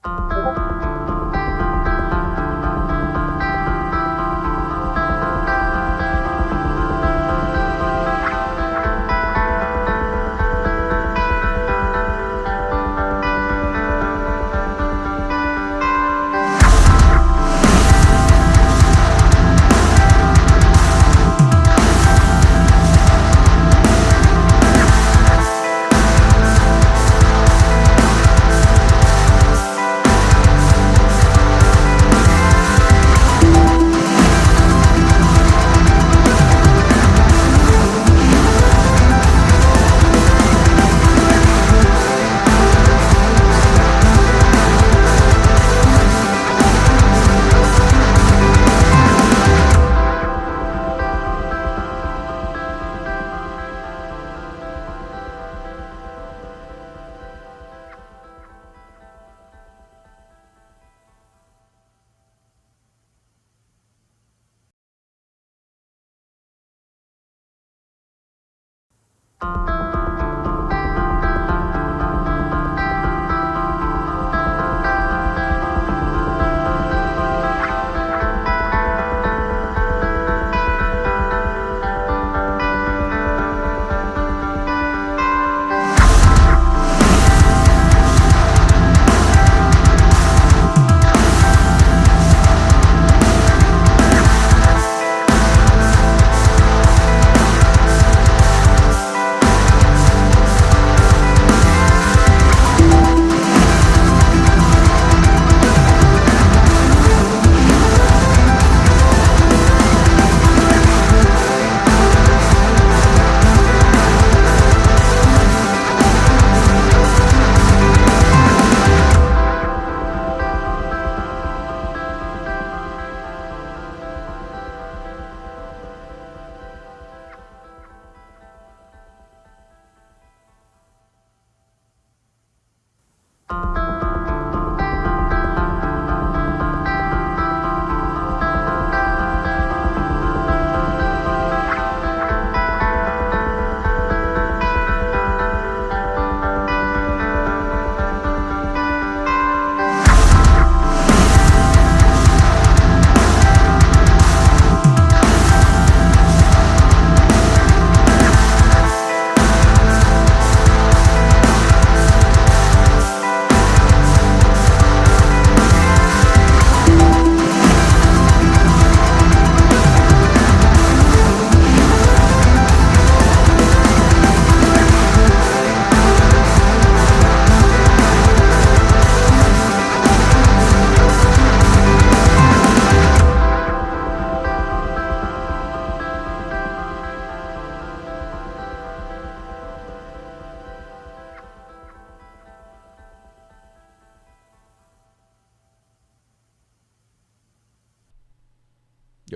Yo,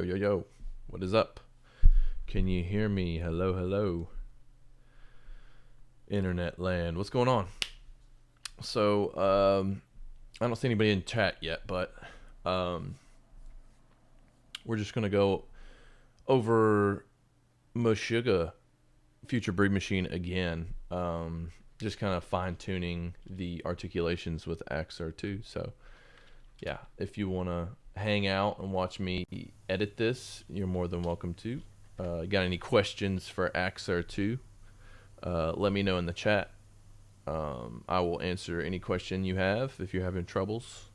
yo, yo. What is up? Can you hear me? Hello, hello. Internet land. What's going on? So, I don't see anybody in chat yet, but we're just going to go over Meshuggah Future Breed Machine again. Just kind of fine-tuning the articulations with Axure II. So, yeah, if you want to hang out and watch me edit this, you're more than welcome to. Got any questions for Axure II? Let me know in the chat. I will answer any question you have if you're having troubles.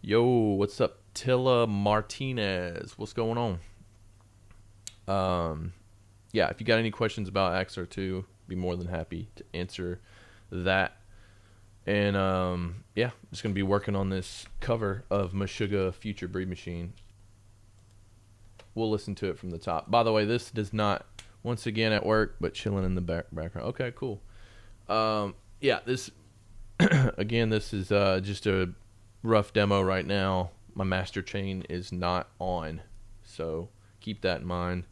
Yo, what's up, Tilla Martinez? What's going on? Yeah, if you got any questions about Axure II, be more than happy to answer that. And yeah, I'm just gonna be working on this cover of Meshuggah Future Breed Machine. We'll listen to it from the top. By the way, this does not, once again at work, but chilling in the background. Okay, cool. Yeah, this again, this is just a rough demo right now. My master chain is not on, so keep that in mind.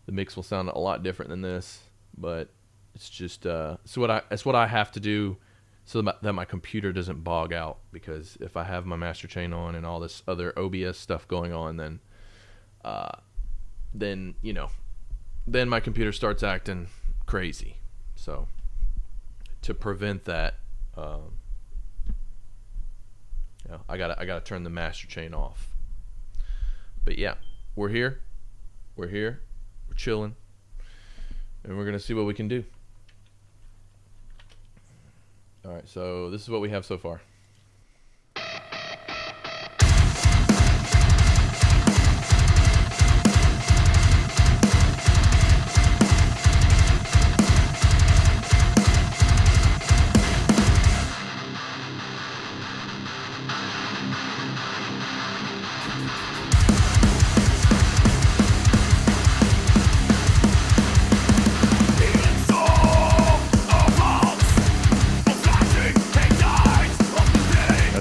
The mix will sound a lot different than this, but it's just it's what I have to do so that my computer doesn't bog out, because if I have my master chain on and all this other OBS stuff going on, then you know, then my computer starts acting crazy. So to prevent that, You know, I gotta turn the master chain off. But yeah, we're here, we're chilling, and we're gonna see what we can do. All right, so this is what we have so far.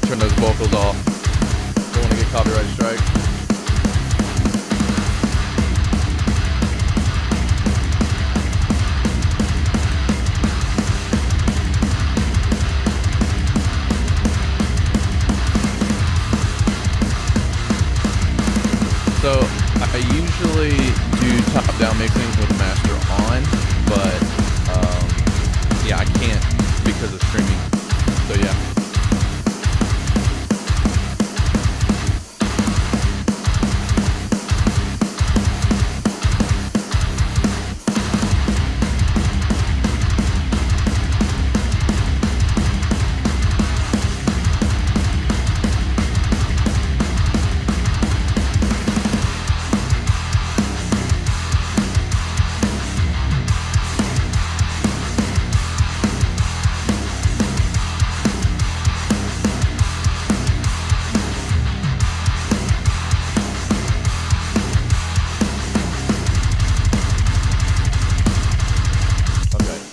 Turn those vocals off. Don't want to get copyright strike. So I usually do top-down mixing with the master on, but yeah, I can't because of streaming. So yeah.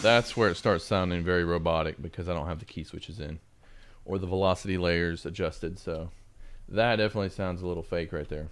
That's where it starts sounding very robotic because I don't have the key switches in or the velocity layers adjusted. So that definitely sounds a little fake right there.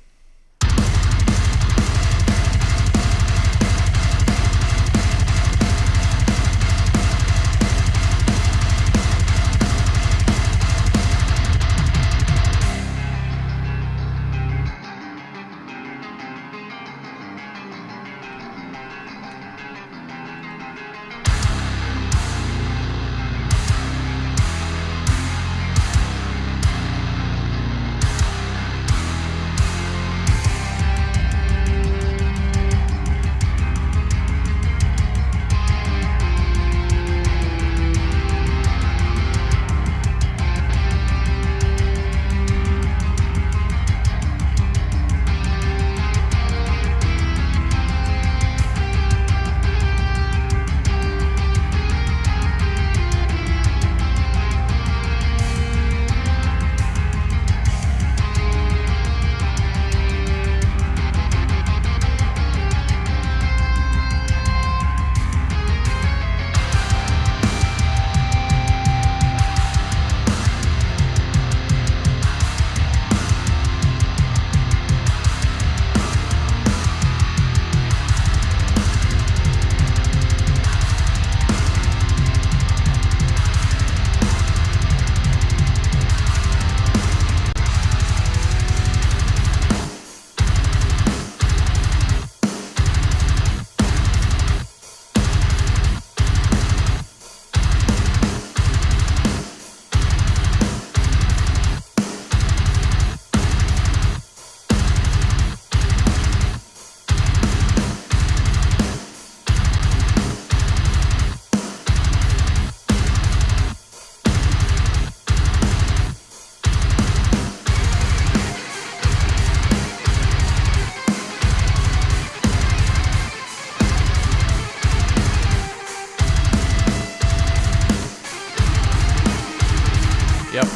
Yep.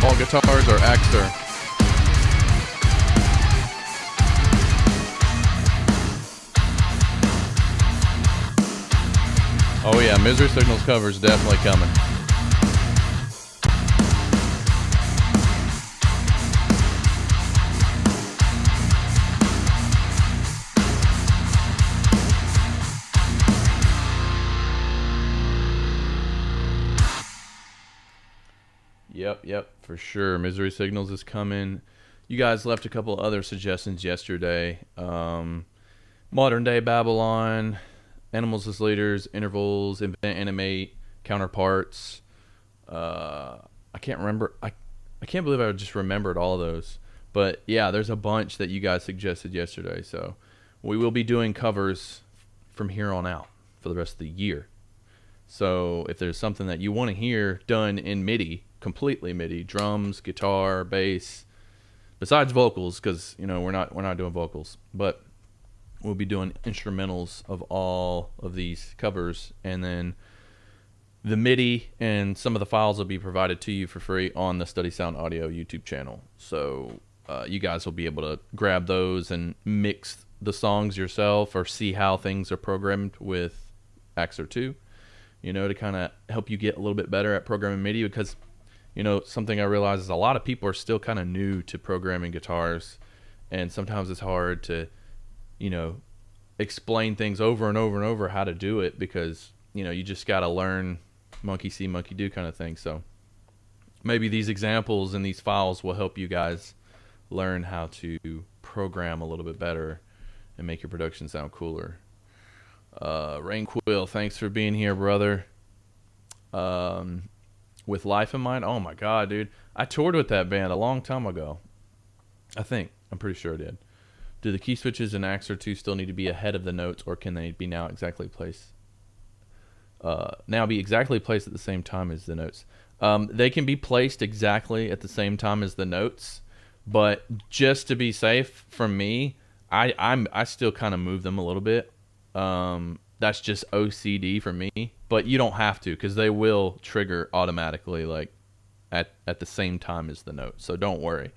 All guitars are Axure. Oh yeah, Misery Signals cover's definitely coming. Yep, for sure. Misery Signals is coming. You guys left a couple other suggestions yesterday. Modern Day Babylon, Animals as Leaders, Intervals, Invent, Animate, Counterparts. I can't remember. I I can't believe I just remembered all of those. But yeah, there's a bunch that you guys suggested yesterday. So we will be doing covers from here on out for the rest of the year. So if there's something that you want to hear done in MIDI, completely MIDI, drums, guitar, bass, besides vocals, because we're not doing vocals, but we'll be doing instrumentals of all of these covers, and then the MIDI and some of the files will be provided to you for free on the Study Sound Audio YouTube channel. So you guys will be able to grab those and mix the songs yourself, or see how things are programmed with Axure II, to kind of help you get a little bit better at programming MIDI, because something I realize is a lot of people are still kind of new to programming guitars, and sometimes it's hard to explain things over and over and over how to do it, because you just got to learn monkey see monkey do kind of thing. So maybe these examples and these files will help you guys learn how to program a little bit better and make your production sound cooler. Rain Quill, thanks for being here, brother. With Life in Mind, oh my god, dude, I toured with that band a long time ago. I'm pretty sure I did. Do the key switches in Axure 2 still need to be ahead of the notes, or can they be now exactly placed? Now be exactly placed at the same time as the notes. They can be placed exactly at the same time as the notes, but just to be safe, from me, I still kind of move them a little bit. That's just OCD for me, but you don't have to, because they will trigger automatically, like at the same time as the note. So don't worry.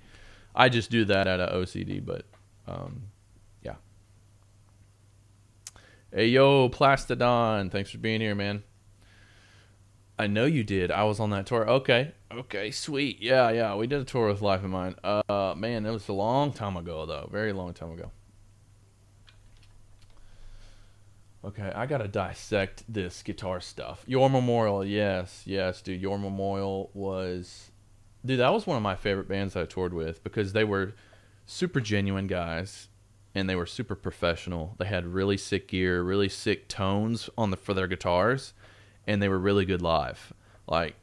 I just do that out of OCD, but yeah. Hey, yo, Plastodon, thanks for being here, man. I know you did. I was on that tour. Okay, sweet. Yeah, we did a tour with Life in Mind. Man, it was a long time ago, though. Very long time ago. Okay, I gotta dissect this guitar stuff. Your Memorial, yes, dude. Your Memorial was... Dude, that was one of my favorite bands I toured with, because they were super genuine guys, and they were super professional. They had really sick gear, really sick tones for their guitars, and they were really good live. Like,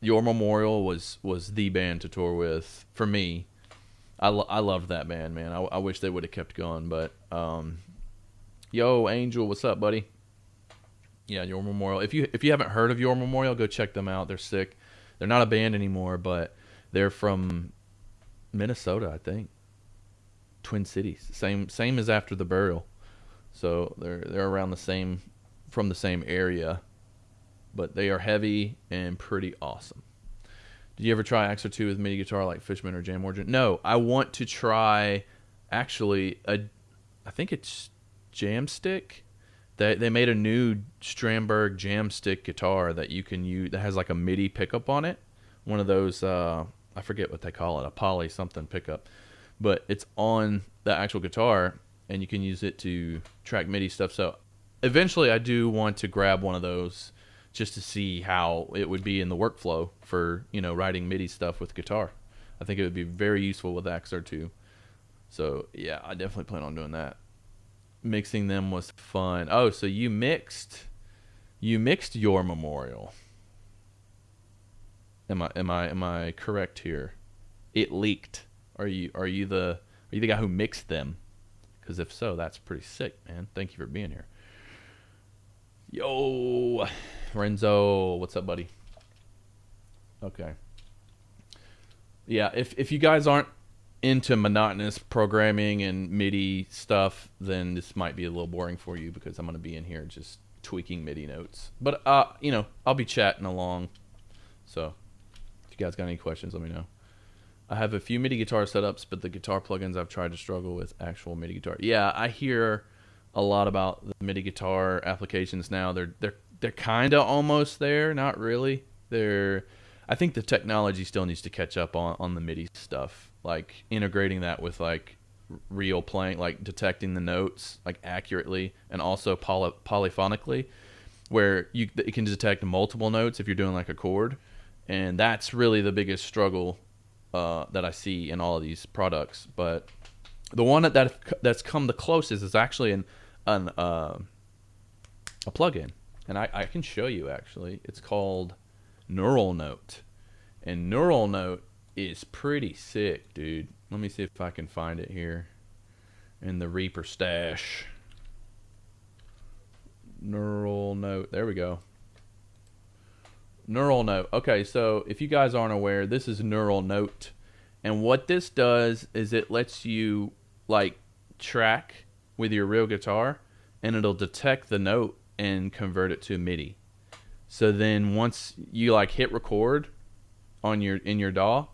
Your Memorial was the band to tour with for me. I loved that band, man. I wish they would have kept going, but yo, Angel, what's up, buddy? Yeah, Your Memorial. If you haven't heard of Your Memorial, go check them out. They're sick. They're not a band anymore, but they're from Minnesota, I think. Twin Cities. Same as After the Burial. So they're around from the same area, but they are heavy and pretty awesome. Did you ever try Axure 2 with MIDI guitar like Fishman or Jam Origin? No, I want to try actually I think it's Jamstick. They made a new Strandberg Jamstick guitar that you can use, that has like a MIDI pickup on it. One of those, I forget what they call it, a poly something pickup. But it's on the actual guitar, and you can use it to track MIDI stuff. So eventually I do want to grab one of those just to see how it would be in the workflow for, writing MIDI stuff with guitar. I think it would be very useful with Axure 2. So yeah, I definitely plan on doing that. Mixing them was fun. Oh, so you mixed Your Memorial. Am I correct here? It leaked. Are you the guy who mixed them? Because if so, that's pretty sick, man. Thank you for being here. Yo, Renzo, what's up, buddy? Okay. Yeah, if you guys aren't into monotonous programming and MIDI stuff, then this might be a little boring for you, because I'm going to be in here just tweaking MIDI notes. But, I'll be chatting along. So if you guys got any questions, let me know. I have a few MIDI guitar setups, but the guitar plugins I've tried to struggle with actual MIDI guitar. Yeah, I hear a lot about the MIDI guitar applications now. They're kind of almost there, not really. I think the technology still needs to catch up on the MIDI stuff, like integrating that with like real playing, like detecting the notes like accurately and also polyphonically, where it can detect multiple notes if you're doing like a chord, and that's really the biggest struggle that I see in all of these products. But the one that's come the closest is actually a plugin, and I can show you actually. It's called Neural Note, and Neural Note is pretty sick, dude. Let me see if I can find it here in the Reaper stash. Neural note. There we go. Neural note. Okay, so if you guys aren't aware, this is neural note. And what this does is it lets you like track with your real guitar, and it'll detect the note and convert it to MIDI. So then once you like hit record on your in your DAW,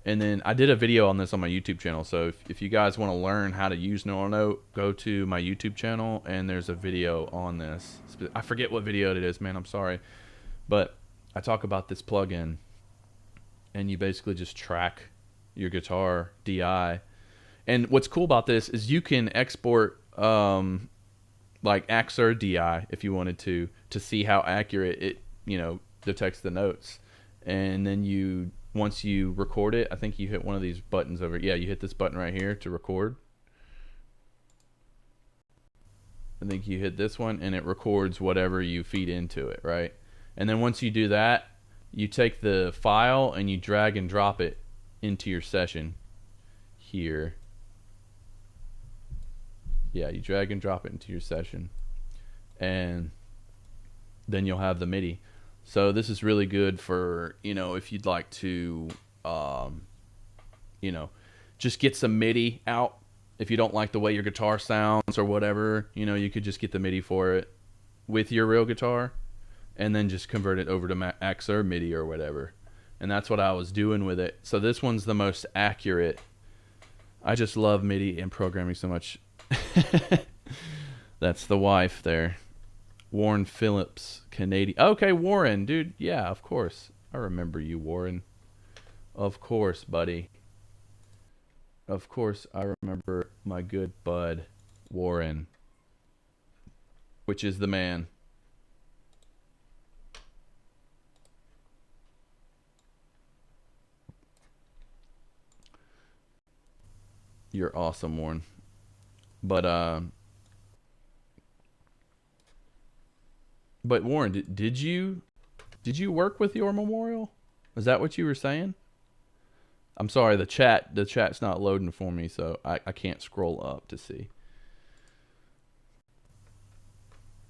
and then I did a video on this on my YouTube channel. So if you guys want to learn how to use neural note, go to my YouTube channel and there's a video on this. I forget what video it is, man. I'm sorry. But I talk about this plugin, and you basically just track your guitar DI. And what's cool about this is you can export like Axure DI if you wanted to see how accurate it, you know, detects the notes. And then once you record it, I think you hit one of these buttons over. Yeah, you hit this button right here to record. I think you hit this one and it records whatever you feed into it, right? And then once you do that, you take the file and you drag and drop it into your session here. Yeah, you drag and drop it into your session, and then you'll have the MIDI. So this is really good for, you know, if you'd like to, you know, just get some MIDI out. If you don't like the way your guitar sounds or whatever, you know, you could just get the MIDI for it with your real guitar, and then just convert it over to Axure MIDI or whatever. And that's what I was doing with it. So this one's the most accurate. I just love MIDI and programming so much. That's the wife there. Warren Phillips, Canadian. Okay, Warren, dude. Yeah, of course. I remember you, Warren. Of course, buddy. Of course, I remember my good bud, Warren. Which is the man. You're awesome, Warren. But Warren, did you work with your memorial? Is that what you were saying? I'm sorry, the chat's not loading for me, so I can't scroll up to see.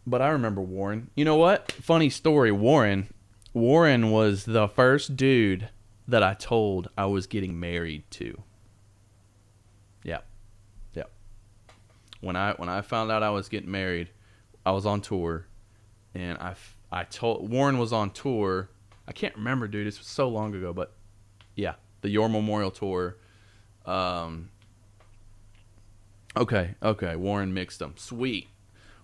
But I remember Warren. You know what? Funny story, Warren was the first dude that I told I was getting married to. Yeah. Yeah. When I found out I was getting married, I was on tour, and I told Warren was on tour. I can't remember, dude. This was so long ago, but yeah, the Your Memorial tour. Okay, Warren mixed them. Sweet.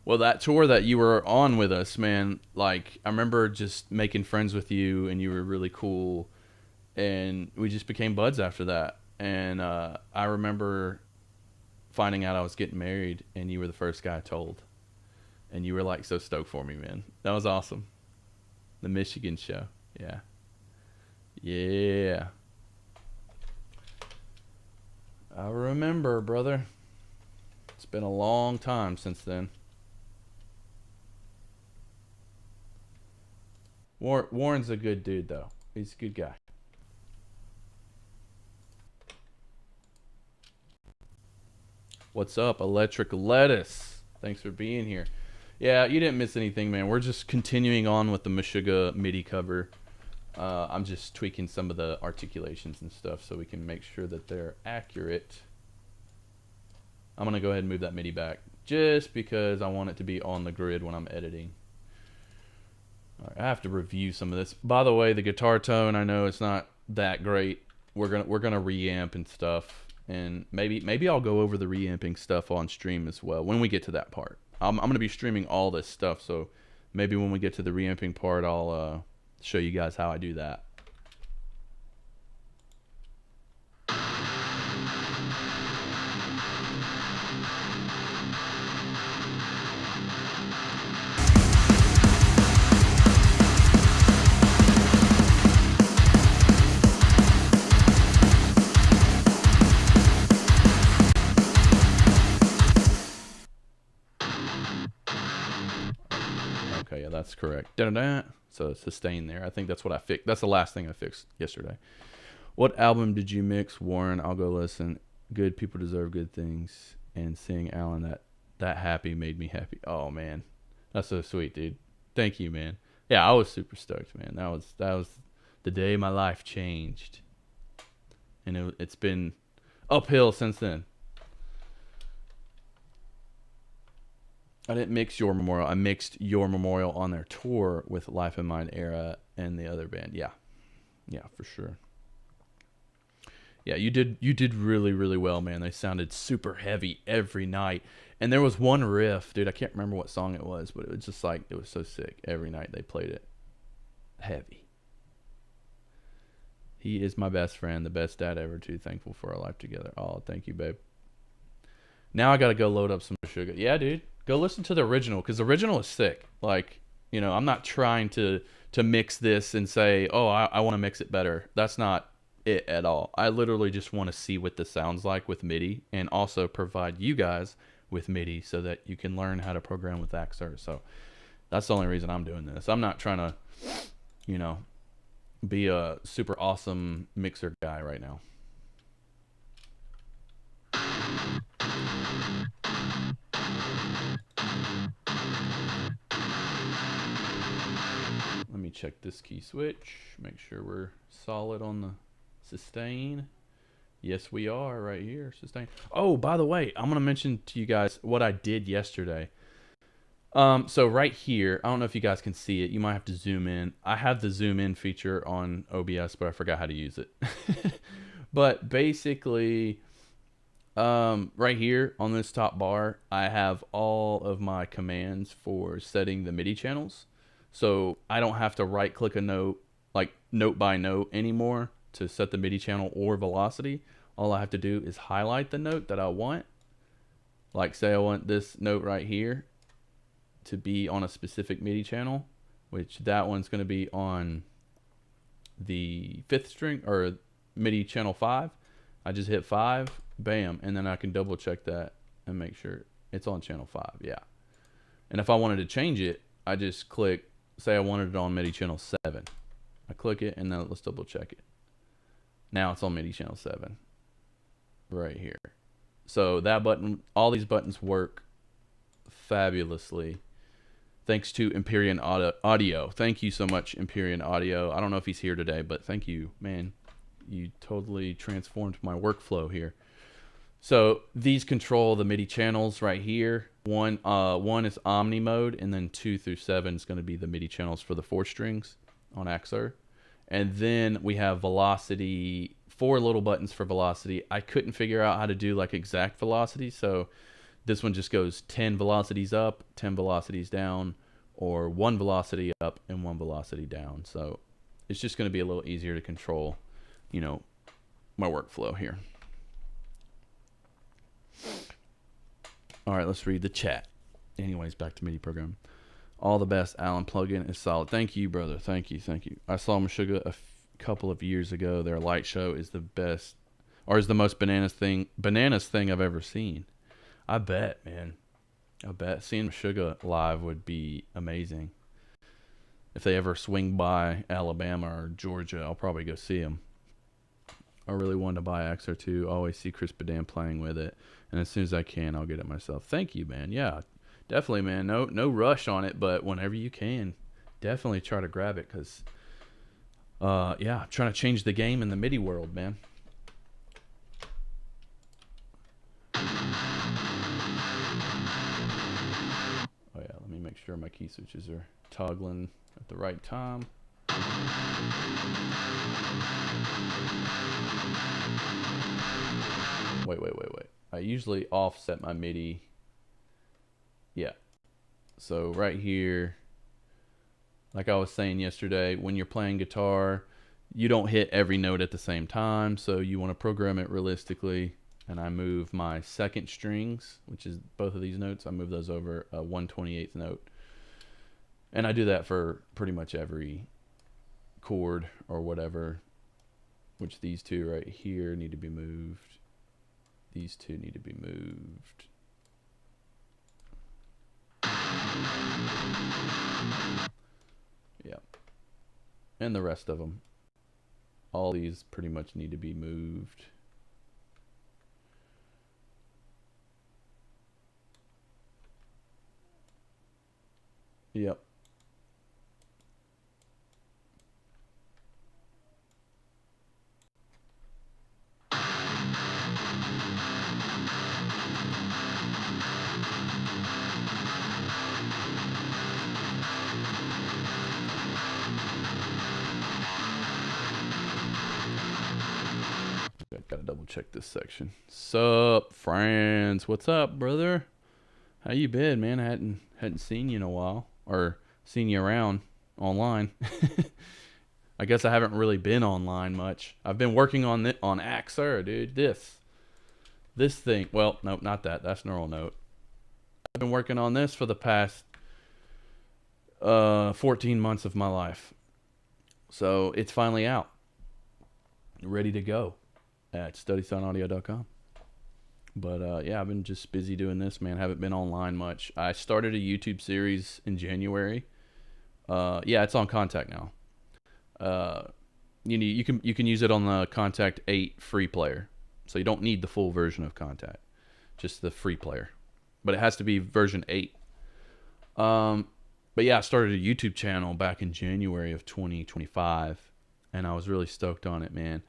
Well, that tour that you were on with us, man, like, I remember just making friends with you, and you were really cool, and we just became buds after that. And I remember finding out I was getting married, and you were the first guy I told. And you were, like, so stoked for me, man. That was awesome. The Michigan show. Yeah. Yeah. I remember, brother. It's been a long time since then. Warren's a good dude, though. He's a good guy. What's up, Electric Lettuce? Thanks for being here. Yeah, you didn't miss anything, man. We're just continuing on with the Meshuggah MIDI cover. I'm just tweaking some of the articulations and stuff so we can make sure that they're accurate. I'm going to go ahead and move that MIDI back just because I want it to be on the grid when I'm editing. All right, I have to review some of this. By the way, the guitar tone, I know it's not that great. We're gonna reamp and stuff, and maybe I'll go over the reamping stuff on stream as well when we get to that part. I'm gonna be streaming all this stuff, so maybe when we get to the reamping part, I'll show you guys how I do that. Okay, yeah, that's correct. Da-da-da. So sustain there. I think that's what I fixed. That's the last thing I fixed yesterday. What album did you mix, Warren? I'll go listen. Good people deserve good things. And seeing Alan that happy made me happy. Oh man, that's so sweet, dude. Thank you, man. Yeah, I was super stoked, man. That was the day my life changed, and it's been uphill since then. I didn't mix Your Memorial. I mixed Your Memorial on their tour with Life in Mind Era and the other band. Yeah, yeah, for sure. Yeah, you did really really well, man. They sounded super heavy every night. And there was one riff, dude, I can't remember what song it was, but it was just like it was so sick. Every night they played it. Heavy. He is my best friend, the best dad ever too. Thankful for our life together. Oh, thank you, babe. Now I got to go load up some sugar. Yeah, dude. Go listen to the original cuz the original is sick. Like, I'm not trying to mix this and say, "Oh, I want to mix it better." That's not it at all. I literally just want to see what this sounds like with MIDI and also provide you guys with MIDI so that you can learn how to program with Axure. So that's the only reason I'm doing this. I'm not trying to, you know, be a super awesome mixer guy right now. Let me check this key switch. Make sure we're solid on the sustain. Yes, we are right here. Sustain. Oh, by the way, I'm gonna mention to you guys what I did yesterday. So right here, I don't know if you guys can see it. You might have to zoom in. I have the zoom in feature on OBS, but I forgot how to use it. But basically, right here on this top bar, I have all of my commands for setting the MIDI channels. So I don't have to right click a note, like note by note anymore to set the MIDI channel or velocity. All I have to do is highlight the note that I want. Like say I want this note right here to be on a specific MIDI channel, which that one's going to be on the 5th string or MIDI channel 5. I just hit 5, bam, and then I can double check that and make sure it's on channel 5. Yeah. And if I wanted to change it, I just click, say I wanted it on MIDI channel 7. I click it and then let's double check it. Now it's on MIDI channel 7 right here. So that button, all these buttons work fabulously thanks to Empyrean Audio. Thank you so much, Empyrean Audio. I don't know if he's here today, but thank you, man. You totally transformed my workflow here. So these control the MIDI channels right here. One is Omni mode, and then 2 through 7 is going to be the MIDI channels for the 4 strings on Axure. And then we have velocity, 4 little buttons for velocity. I couldn't figure out how to do like exact velocity, so this one just goes 10 velocities up, 10 velocities down, or 1 velocity up and 1 velocity down. So it's just going to be a little easier to control, my workflow here. All right, let's read the chat. Anyways, back to MIDI program. All the best, Alan. Plugin is solid. Thank you, brother. Thank you. I saw Meshuggah a couple of years ago. Their light show is the best, or is the most bananas thing I've ever seen. I bet, man. I bet seeing Meshuggah live would be amazing. If they ever swing by Alabama or Georgia, I'll probably go see them. I really wanted to buy Axure II. I always see Chris Badan playing with it, and as soon as I can, I'll get it myself. Thank you, man. Yeah, definitely, man. No rush on it, but whenever you can, definitely try to grab it because, yeah, I'm trying to change the game in the MIDI world, man. Oh yeah, let me make sure my key switches are toggling at the right time. Wait. I usually offset my MIDI. Yeah. So right here, like I was saying yesterday, when you're playing guitar, you don't hit every note at the same time. So you want to program it realistically. And I move my second strings, which is both of these notes. I move those over a 1/28th note. And I do that for pretty much every chord or whatever, which these two right here need to be moved. These two need to be moved. Yeah. And the rest of them. All these pretty much need to be moved. Yep. Gotta double check this section. Sup, friends? What's up, brother? How you been, man? I hadn't seen you in a while, or seen you around online. I guess I haven't really been online much. I've been working on Axure, dude. This thing. Well, nope, not that. That's neural note. I've been working on this for the past 14 months of my life. So it's finally out, ready to go at studysoundaudio.com. But yeah, I've been just busy doing this, man. Haven't been online much. I started a YouTube series in January. Yeah, it's on Contact now. You can use it on the Contact 8 free player, so you don't need the full version of Contact, just the free player. But it has to be version 8. But yeah, I started a YouTube channel back in January of 2025, and I was really stoked on it, man.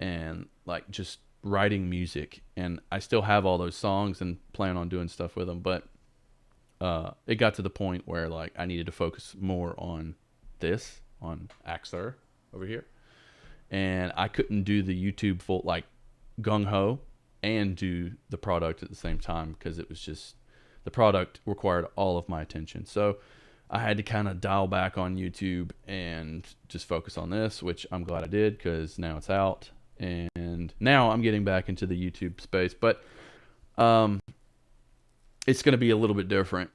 And like just writing music, and I still have all those songs and plan on doing stuff with them, but it got to the point where like I needed to focus more on this, on Axure over here, and I couldn't do the YouTube full like gung-ho and do the product at the same time, because it was just, the product required all of my attention. So I had to kind of dial back on YouTube and just focus on this, which I'm glad I did, because now it's out. And now I'm getting back into the YouTube space, but it's going to be a little bit different.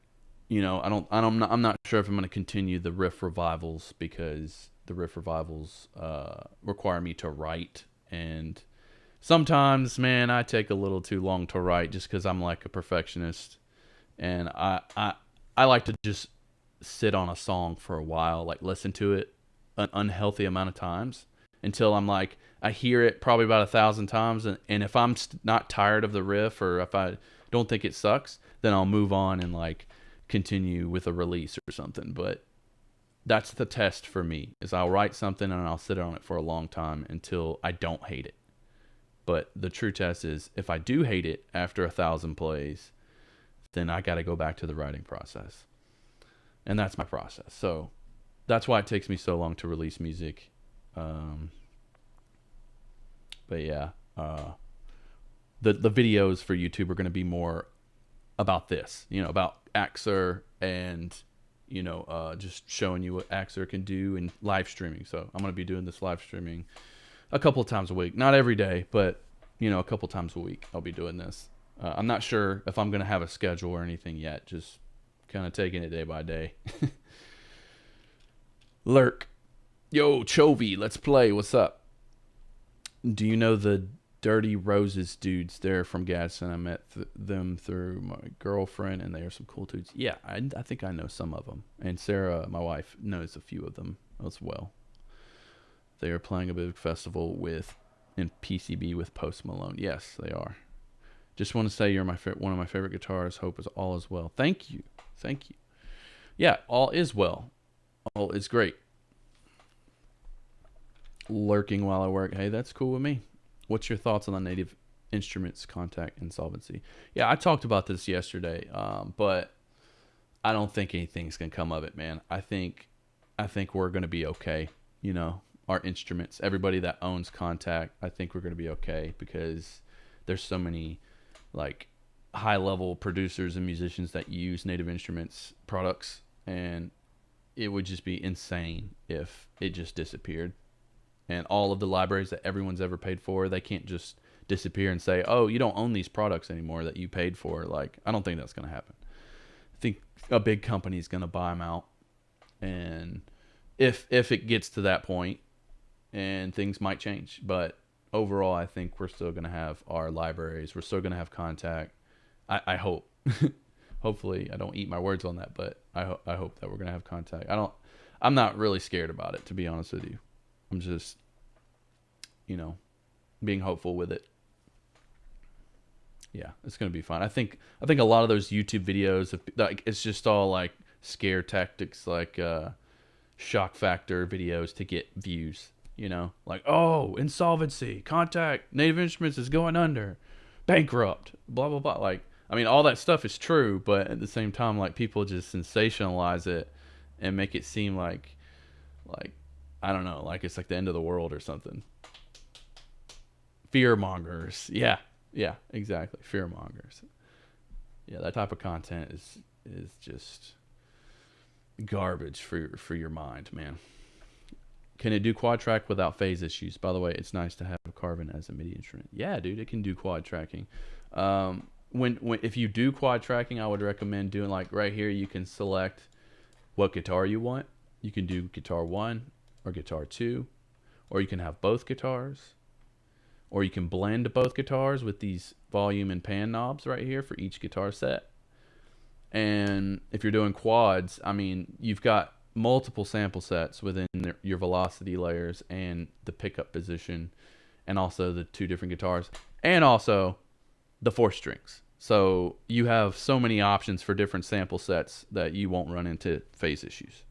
You know, I'm not sure if I'm going to continue the riff revivals, because the riff revivals require me to write, and sometimes, man, I take a little too long to write just because I'm like a perfectionist, and I like to just sit on a song for a while, like listen to it an unhealthy amount of times until I'm like, I hear it probably about 1,000 times, and if I'm not tired of the riff, or if I don't think it sucks, then I'll move on and like continue with a release or something. But that's the test for me, is I'll write something and I'll sit on it for a long time until I don't hate it. But the true test is, if I do hate it after 1,000 plays, then I got to go back to the writing process. And that's my process. So that's why it takes me so long to release music. But yeah, the videos for YouTube are going to be more about this, you know, about Axure, and you know, just showing you what Axure can do in live streaming. So I'm going to be doing this live streaming a couple of times a week, not every day, but you know, a couple times a week I'll be doing this. I'm not sure if I'm going to have a schedule or anything yet, just kind of taking it day by day. Lurk. Yo, Chovy, let's play. What's up? Do you know the Dirty Roses dudes? They're from Gadsden. I met them through my girlfriend, and they are some cool dudes. Yeah, I think I know some of them. And Sarah, my wife, knows a few of them as well. They are playing a big festival in PCB with Post Malone. Yes, they are. Just want to say you're one of my favorite guitarists. Hope is all is well. Thank you. Thank you. Yeah, all is well. All is great. Lurking while I work. Hey, that's cool with me. What's your thoughts on the Native Instruments Contact insolvency? Yeah, I talked about this yesterday, but I don't think anything's gonna come of it, man. I think we're gonna be okay. You know, our instruments, everybody that owns Contact, I think we're gonna be okay, because there's so many like high level producers and musicians that use Native Instruments products, and it would just be insane if it just disappeared. And all of the libraries that everyone's ever paid for, they can't just disappear and say, oh, you don't own these products anymore that you paid for. Like, I don't think that's going to happen. I think a big company is going to buy them out. And if it gets to that point, and things might change. But overall, I think we're still going to have our libraries. We're still going to have Contact. I hope. Hopefully, I don't eat my words on that, but I hope that we're going to have Contact. I'm not really scared about it, to be honest with you. I'm just you know, being hopeful with it. Yeah, it's gonna be fun. I think a lot of those YouTube videos, like, it's just all like scare tactics, like shock factor videos to get views. You know, like, oh, insolvency, contact, Native Instruments is going under, bankrupt, blah blah blah. Like, I mean, all that stuff is true, but at the same time, like, people just sensationalize it and make it seem like I don't know, like it's like the end of the world or something. Fear mongers, yeah, exactly, fear mongers. Yeah, that type of content is just garbage for your mind, man. Can it do quad track without phase issues? By the way, it's nice to have Carbon as a MIDI instrument. Yeah, dude, it can do quad tracking. When if you do quad tracking, I would recommend doing, like, right here. You can select what guitar you want. You can do guitar 1 or guitar 2, or you can have both guitars, or you can blend both guitars with these volume and pan knobs right here for each guitar set. And if you're doing quads, I mean, you've got multiple sample sets within your velocity layers and the pickup position, and also the 2 different guitars, and also the 4 strings. So you have so many options for different sample sets that you won't run into phase issues.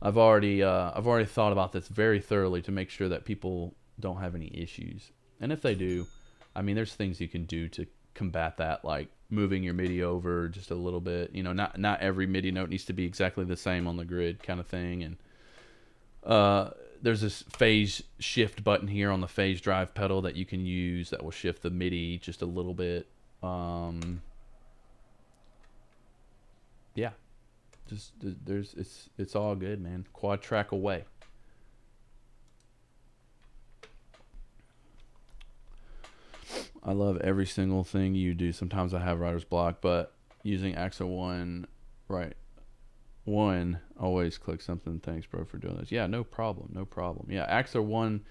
I've already thought about this very thoroughly to make sure that people don't have any issues. And if they do, I mean, there's things you can do to combat that, like moving your MIDI over just a little bit. You know, not every MIDI note needs to be exactly the same on the grid, kind of thing. And there's this phase shift button here on the phase drive pedal that you can use that will shift the MIDI just a little bit. Yeah, just it's all good, man. Quad track away. I love every single thing you do. Sometimes I have writer's block, but using Axure 1, right? 1, always click something. Thanks, bro, for doing this. Yeah, no problem. Yeah, Axure 1,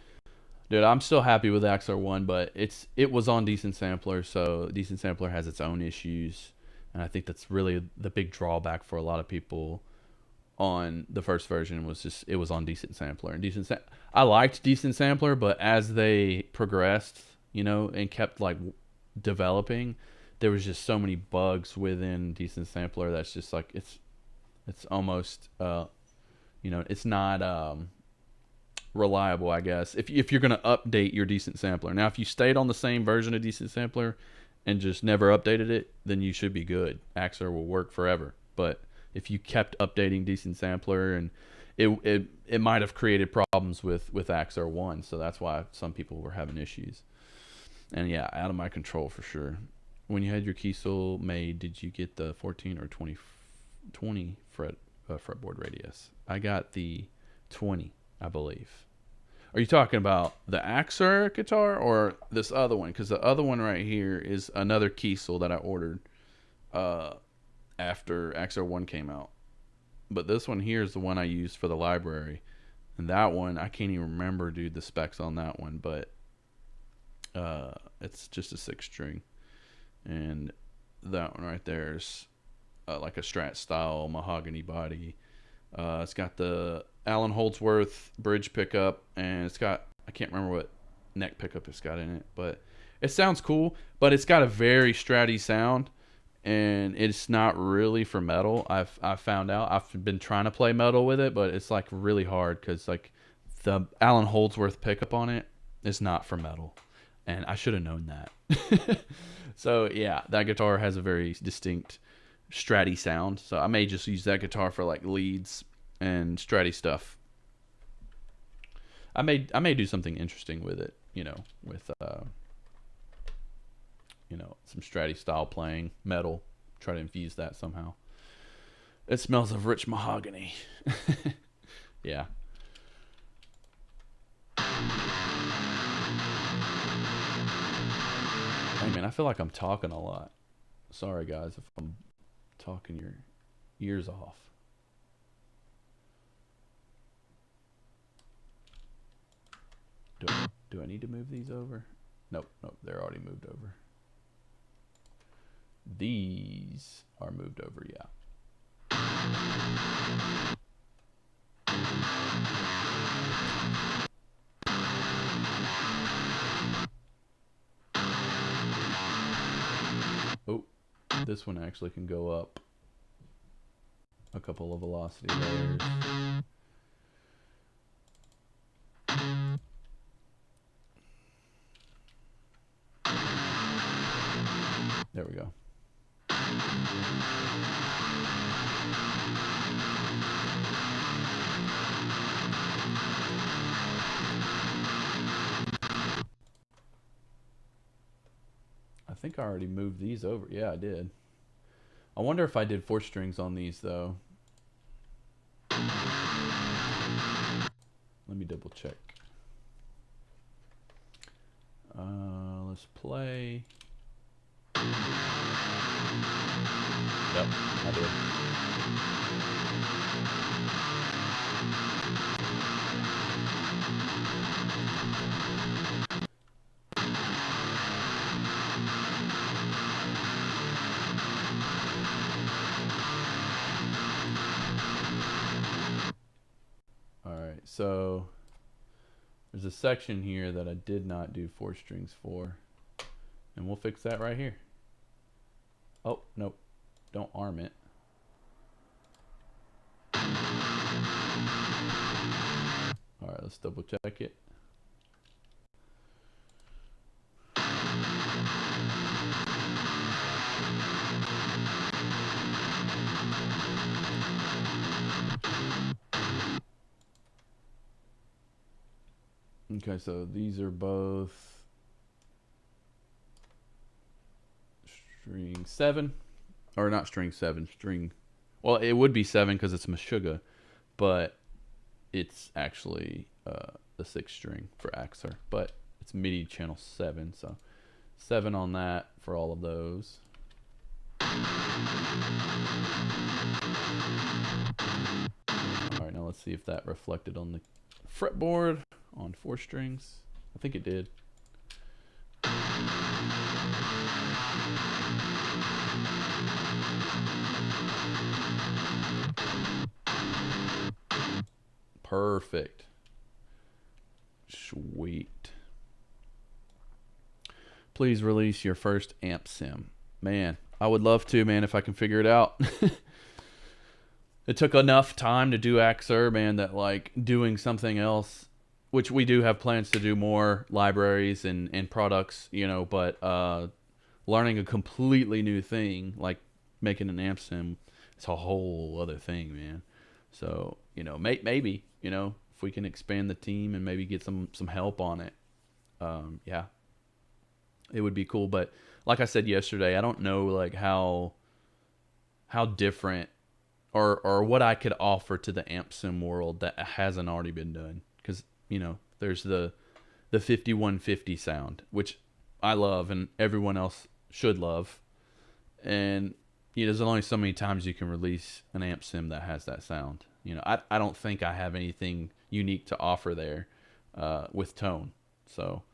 dude, I'm still happy with Axure 1, but it was on Decent Sampler, so Decent Sampler has its own issues, and I think that's really the big drawback for a lot of people on the first version. Was just it was on Decent Sampler. And I liked Decent Sampler, but as they progressed, you know, and kept like developing, there was just so many bugs within Decent Sampler that's just like it's almost you know, it's not reliable, I guess, if you're going to update your Decent Sampler. Now, if you stayed on the same version of Decent Sampler and just never updated it, then you should be good. Axure will work forever. But if you kept updating Decent Sampler, and it might have created problems with Axure 1, so that's why some people were having issues. And yeah, out of my control for sure. When you had your Kiesel made, did you get the 14 or 20 fretboard radius? I got the 20, I believe. Are you talking about the Axure guitar or this other one? Because the other one right here is another Kiesel that I ordered after Axure 1 came out. But this one here is the one I used for the library. And that one, I can't even remember, dude, the specs on that one. But it's just a 6-string. And that one right there is like a Strat style mahogany body. It's got the Alan Holdsworth bridge pickup, and it's got, I can't remember what neck pickup it's got in it, but it sounds cool. But it's got a very Stratty sound, and it's not really for metal. I've found out. I've been trying to play metal with it, but it's like really hard because like the Alan Holdsworth pickup on it is not for metal, and I should have known that. So yeah, that guitar has a very distinct Stratty sound, so I may just use that guitar for like leads and Stratty stuff. I may do something interesting with it, you know, with you know, some Stratty style playing, metal, try to infuse that somehow. It smells of rich mahogany. Yeah. Hey man, I feel like I'm talking a lot. Sorry guys if I'm talking your ears off. Do I need to move these over? Nope, they're already moved over. These are moved over, yeah. This one actually can go up a couple of velocity layers. There we go. I think I already moved these over. Yeah, I did. I wonder if I did 4 strings on these, though. Let me double check. Let's play. Yep, I did. Alright, so there's a section here that I did not do 4 strings for, and we'll fix that right here. Oh, nope, don't arm it. Alright, let's double check it. Okay, so these are both string 7, or not string 7, string, well, it would be 7 because it's Meshuggah, but it's actually the 6th string for Axure, but it's MIDI channel 7, so 7 on that for all of those. Alright, now let's see if that reflected on the fretboard on 4 strings. I think it did. Perfect. Sweet. Please release your first amp sim. Man, I would love to, man, if I can figure it out. It took enough time to do Axure, man, that like doing something else, which we do have plans to do more libraries and products, you know, but learning a completely new thing, like making an amp sim, it's a whole other thing, man. So, you know, maybe, you know, if we can expand the team and maybe get some help on it, yeah, it would be cool. But like I said yesterday, I don't know like how different or what I could offer to the amp sim world that hasn't already been done. Because, you know, there's the 5150 sound, which I love and everyone else should love. And you know, there's only so many times you can release an amp sim that has that sound. You know, I don't think I have anything unique to offer there with tone. So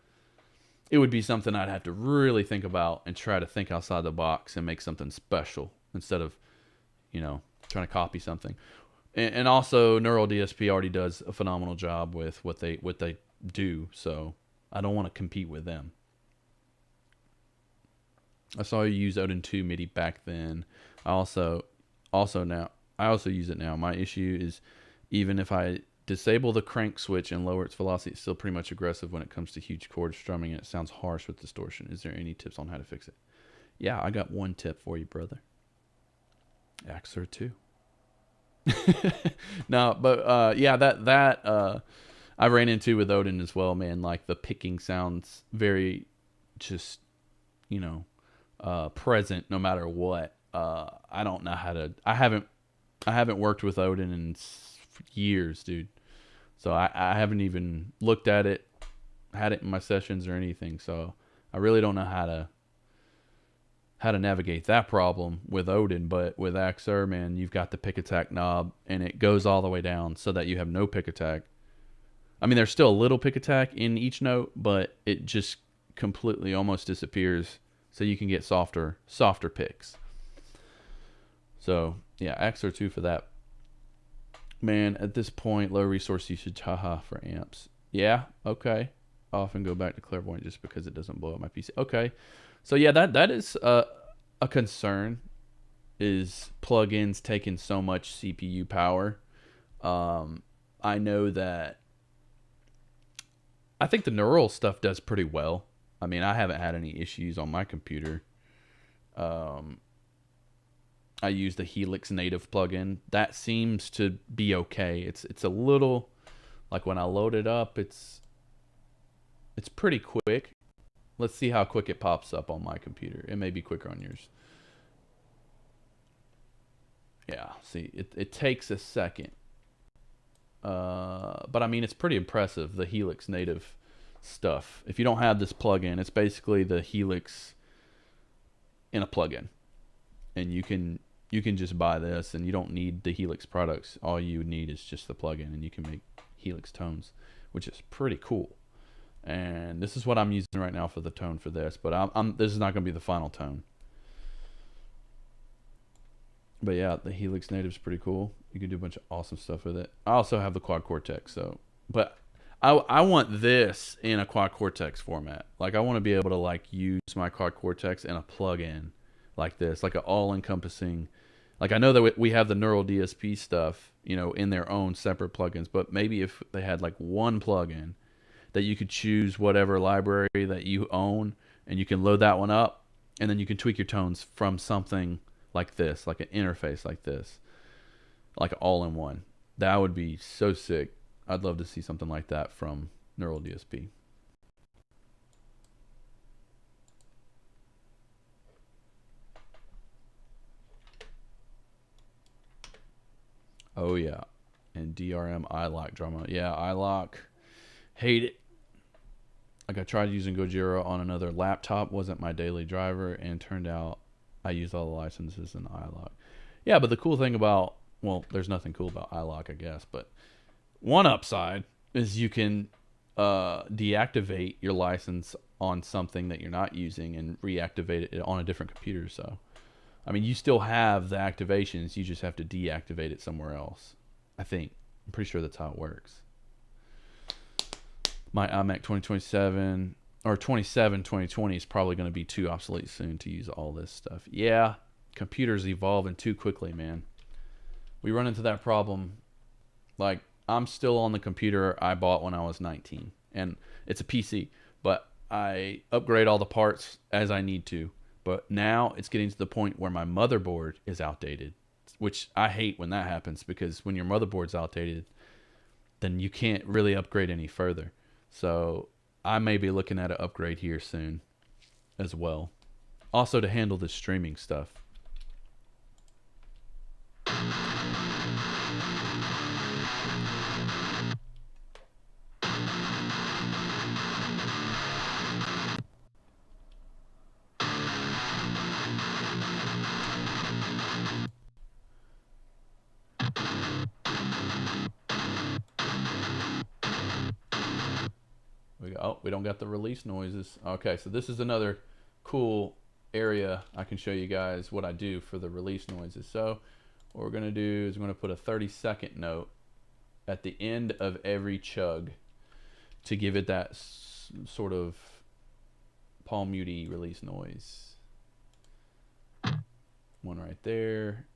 it would be something I'd have to really think about and try to think outside the box and make something special instead of, you know, trying to copy something. And also Neural DSP already does a phenomenal job with what they do, so I don't want to compete with them. I saw you use Odin 2 MIDI back then. I also use it now. My issue is even if I disable the crank switch and lower its velocity, it's still pretty much aggressive when it comes to huge chord strumming, and it sounds harsh with distortion. Is there any tips on how to fix it? Yeah, I got one tip for you, brother. Axure II. No, but yeah, that I ran into with Odin as well, man. Like the picking sounds very just, you know, present no matter what. I don't know how to. I haven't worked with Odin in years, dude. So I haven't even looked at it, had it in my sessions or anything. So I really don't know how to navigate that problem with Odin. But with Axure, man, you've got the pick attack knob, and it goes all the way down so that you have no pick attack. I mean, there's still a little pick attack in each note, but it just completely almost disappears, so you can get softer picks. So yeah, Axure 2 for that. Man, at this point, low resource usage, haha, for amps. Yeah, okay. I often go back to Clairvoyant just because it doesn't blow up my PC. Okay, so yeah, that is a concern is plugins taking so much CPU power. I know that I think the neural stuff does pretty well. I mean, I haven't had any issues on my computer. I use the Helix native plugin. That seems to be okay. It's a little, like when I load it up, it's pretty quick. Let's see how quick it pops up on my computer. It may be quicker on yours. Yeah, see, it takes a second. But I mean, it's pretty impressive, the Helix native stuff. If you don't have this plugin, it's basically the Helix in a plugin. And you can just buy this, and you don't need the Helix products. All you need is just the plugin, and you can make Helix tones, which is pretty cool. And this is what I'm using right now for the tone for this, but this is not going to be the final tone. But yeah, the Helix native is pretty cool. You can do a bunch of awesome stuff with it. I also have the Quad Cortex, but I want this in a Quad Cortex format. Like, I want to be able to like use my Quad Cortex in a plugin like this, like an all-encompassing. Like, I know that we have the Neural DSP stuff, you know, in their own separate plugins, but maybe if they had like one plugin that you could choose whatever library that you own, and you can load that one up, and then you can tweak your tones from something like this, like an interface like this, like all-in-one. That would be so sick. I'd love to see something like that from Neural DSP. Oh yeah, and DRM iLock drama. Yeah, iLock, hate it. Like, I tried using Gojira on another laptop, wasn't my daily driver, and turned out I used all the licenses in iLock. Yeah, but the cool thing about, well, there's nothing cool about iLock, I guess, but one upside is you can deactivate your license on something that you're not using and reactivate it on a different computer. So, I mean, you still have the activations, you just have to deactivate it somewhere else. I think. I'm pretty sure that's how it works. My iMac 2027 or 2020 is probably going to be too obsolete soon to use all this stuff. Yeah, computers evolving too quickly, man. We run into that problem. Like, I'm still on the computer I bought when I was 19, and it's a PC, but I upgrade all the parts as I need to. But now it's getting to the point where my motherboard is outdated, which I hate when that happens, because when your motherboard's outdated, then you can't really upgrade any further. So I may be looking at an upgrade here soon as well. Also to handle the streaming stuff. We don't got the release noises. Okay, so this is another cool area I can show you guys what I do for the release noises. So what we're going to do is we're going to put a 30-second note at the end of every chug to give it that sort of palm muty release noise. One right there,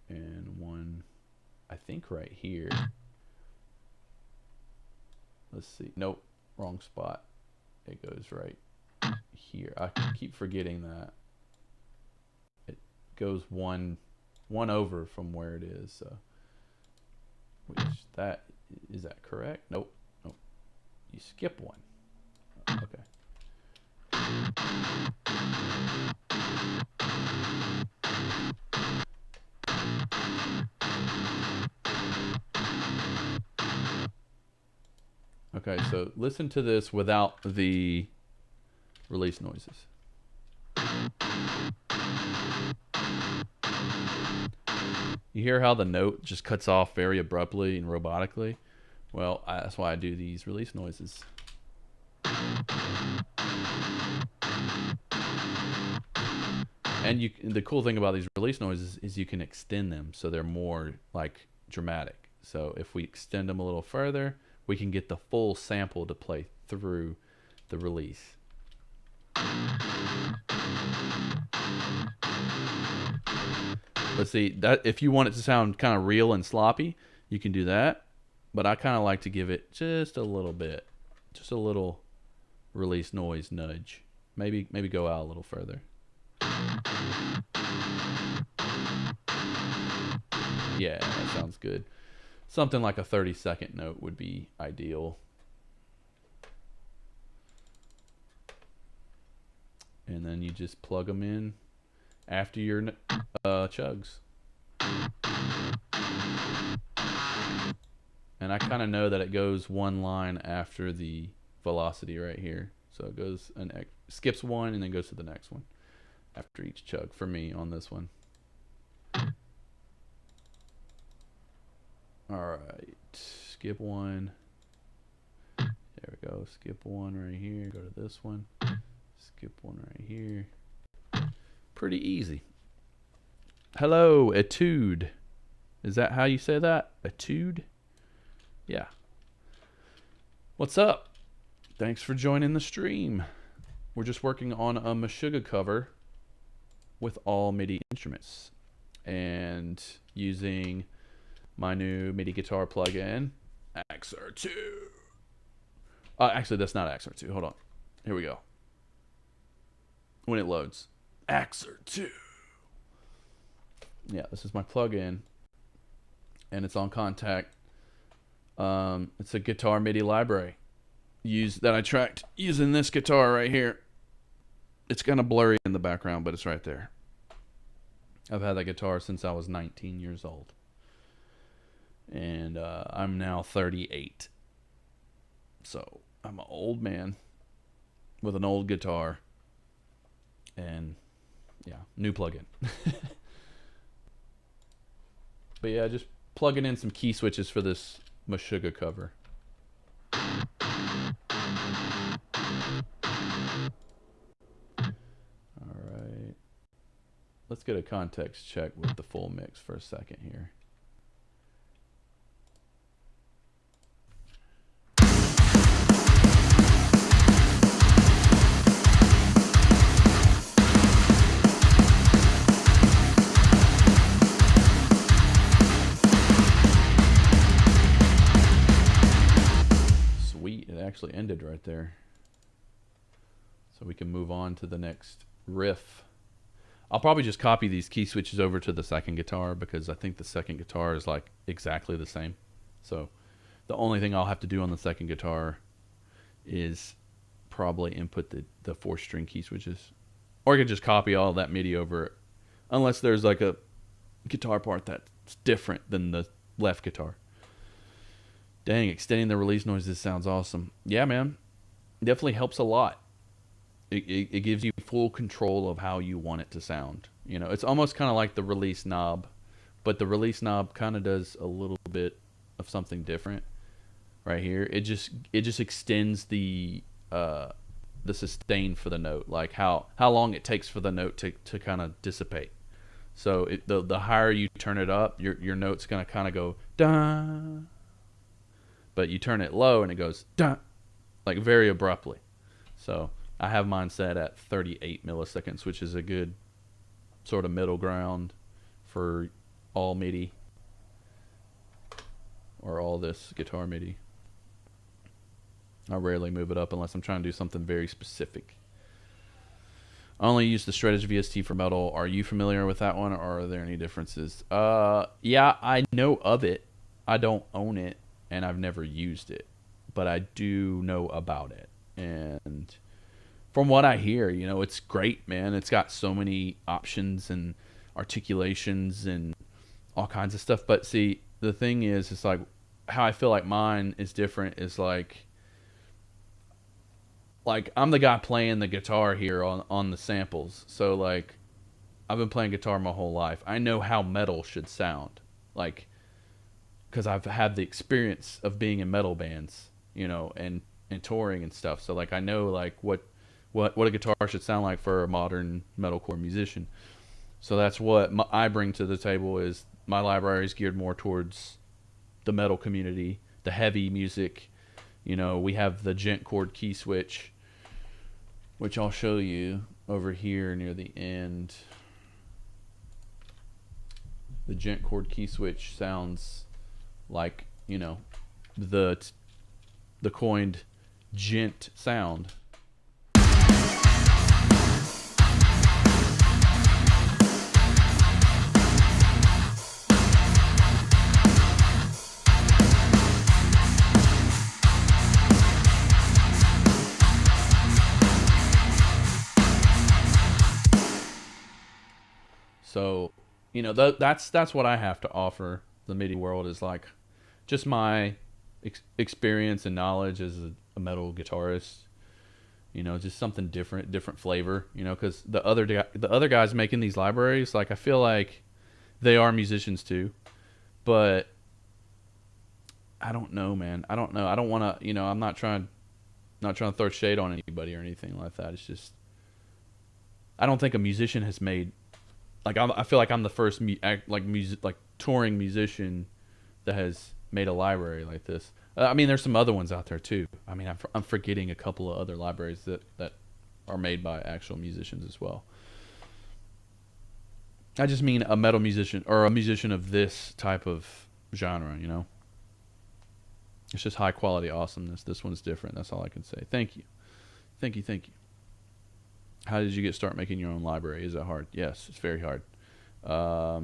and one, I think, right here. Let's see. Nope. Wrong spot. It goes right here. I keep forgetting that. It goes one over from where it is. So, is that correct? Nope. Nope. You skip one. Okay. Okay, so listen to this without the release noises. You hear how the note just cuts off very abruptly and robotically? Well, that's why I do these release noises. And the cool thing about these release noises is you can extend them so they're more like dramatic. So if we extend them a little further, we can get the full sample to play through the release. But see, that if you want it to sound kind of real and sloppy, you can do that. But I kind of like to give it just a little bit, just a little release noise nudge. Maybe go out a little further. Yeah, that sounds good. Something like a 30-second note would be ideal. And then you just plug them in after your chugs. And I kind of know that it goes one line after the velocity right here. So it goes skips one and then goes to the next one after each chug for me on this one. All right, skip one. There we go. Skip one right here. Go to this one. Skip one right here. Pretty easy. Hello, Etude. Is that how you say that? Etude? Yeah. What's up? Thanks for joining the stream. We're just working on a Meshuggah cover with all MIDI instruments and using my new MIDI guitar plugin, Axure II. Actually, that's not Axure II. Hold on. Here we go. When it loads. Axure II. Yeah, this is my plugin. And it's on Contact. It's a guitar MIDI library that I tracked using this guitar right here. It's kind of blurry in the background, but it's right there. I've had that guitar since I was 19 years old. And I'm now 38. So I'm an old man with an old guitar. And yeah, new plugin. But yeah, just plugging in some key switches for this Meshuggah cover. Alright. Let's get a context check with the full mix for a second here. Actually ended right there, so we can move on to the next riff. I'll probably just copy these key switches over to the second guitar because I think the second guitar is like exactly the same. So the only thing I'll have to do on the second guitar is probably input the 4-string key switches, or I could just copy all of that MIDI over it, unless there's like a guitar part that's different than the left guitar. Dang, extending the release noises sounds awesome. Yeah, man. Definitely helps a lot. It gives you full control of how you want it to sound. You know, it's almost kind of like the release knob, but the release knob kind of does a little bit of something different right here. It just extends the sustain for the note, like how long it takes for the note to kind of dissipate. So the higher you turn it up, your note's going to kind of go da. But you turn it low and it goes dun, like very abruptly. So I have mine set at 38 milliseconds, which is a good sort of middle ground for all MIDI or all this guitar MIDI. I rarely move it up unless I'm trying to do something very specific. I only use the Shreddage VST for metal. Are you familiar with that one, or are there any differences? Yeah, I know of it. I don't own it. And I've never used it, but I do know about it. And from what I hear, you know, it's great, man. It's got so many options and articulations and all kinds of stuff. But see, the thing is, it's like how I feel like mine is different is like I'm the guy playing the guitar here on the samples. So like I've been playing guitar my whole life. I know how metal should sound. Like, because I've had the experience of being in metal bands, you know, and touring and stuff. So like I know like what a guitar should sound like for a modern metalcore musician. So that's what I bring to the table. Is my library is geared more towards the metal community, the heavy music. You know, we have the gent chord key switch, which I'll show you. over here near the end, the gent chord key switch sounds like, you know, the coined gent sound. So, you know, that's what I have to offer the MIDI world, is like just my experience and knowledge as a metal guitarist. You know, just something different flavor. You know, because the other guys making these libraries, like I feel like they are musicians too, but I don't know, man. I don't know. I don't want to. You know, I'm not trying to throw shade on anybody or anything like that. It's just I don't think a musician has made. Like I feel like I'm the first touring musician that has made a library like this. I mean, there's some other ones out there too. I mean, I'm forgetting a couple of other libraries that are made by actual musicians as well. I just mean a metal musician or a musician of this type of genre. You know, it's just high quality awesomeness. This one's different. That's all I can say. Thank you. How did you start making your own library? Is it hard? Yes, it's very hard. I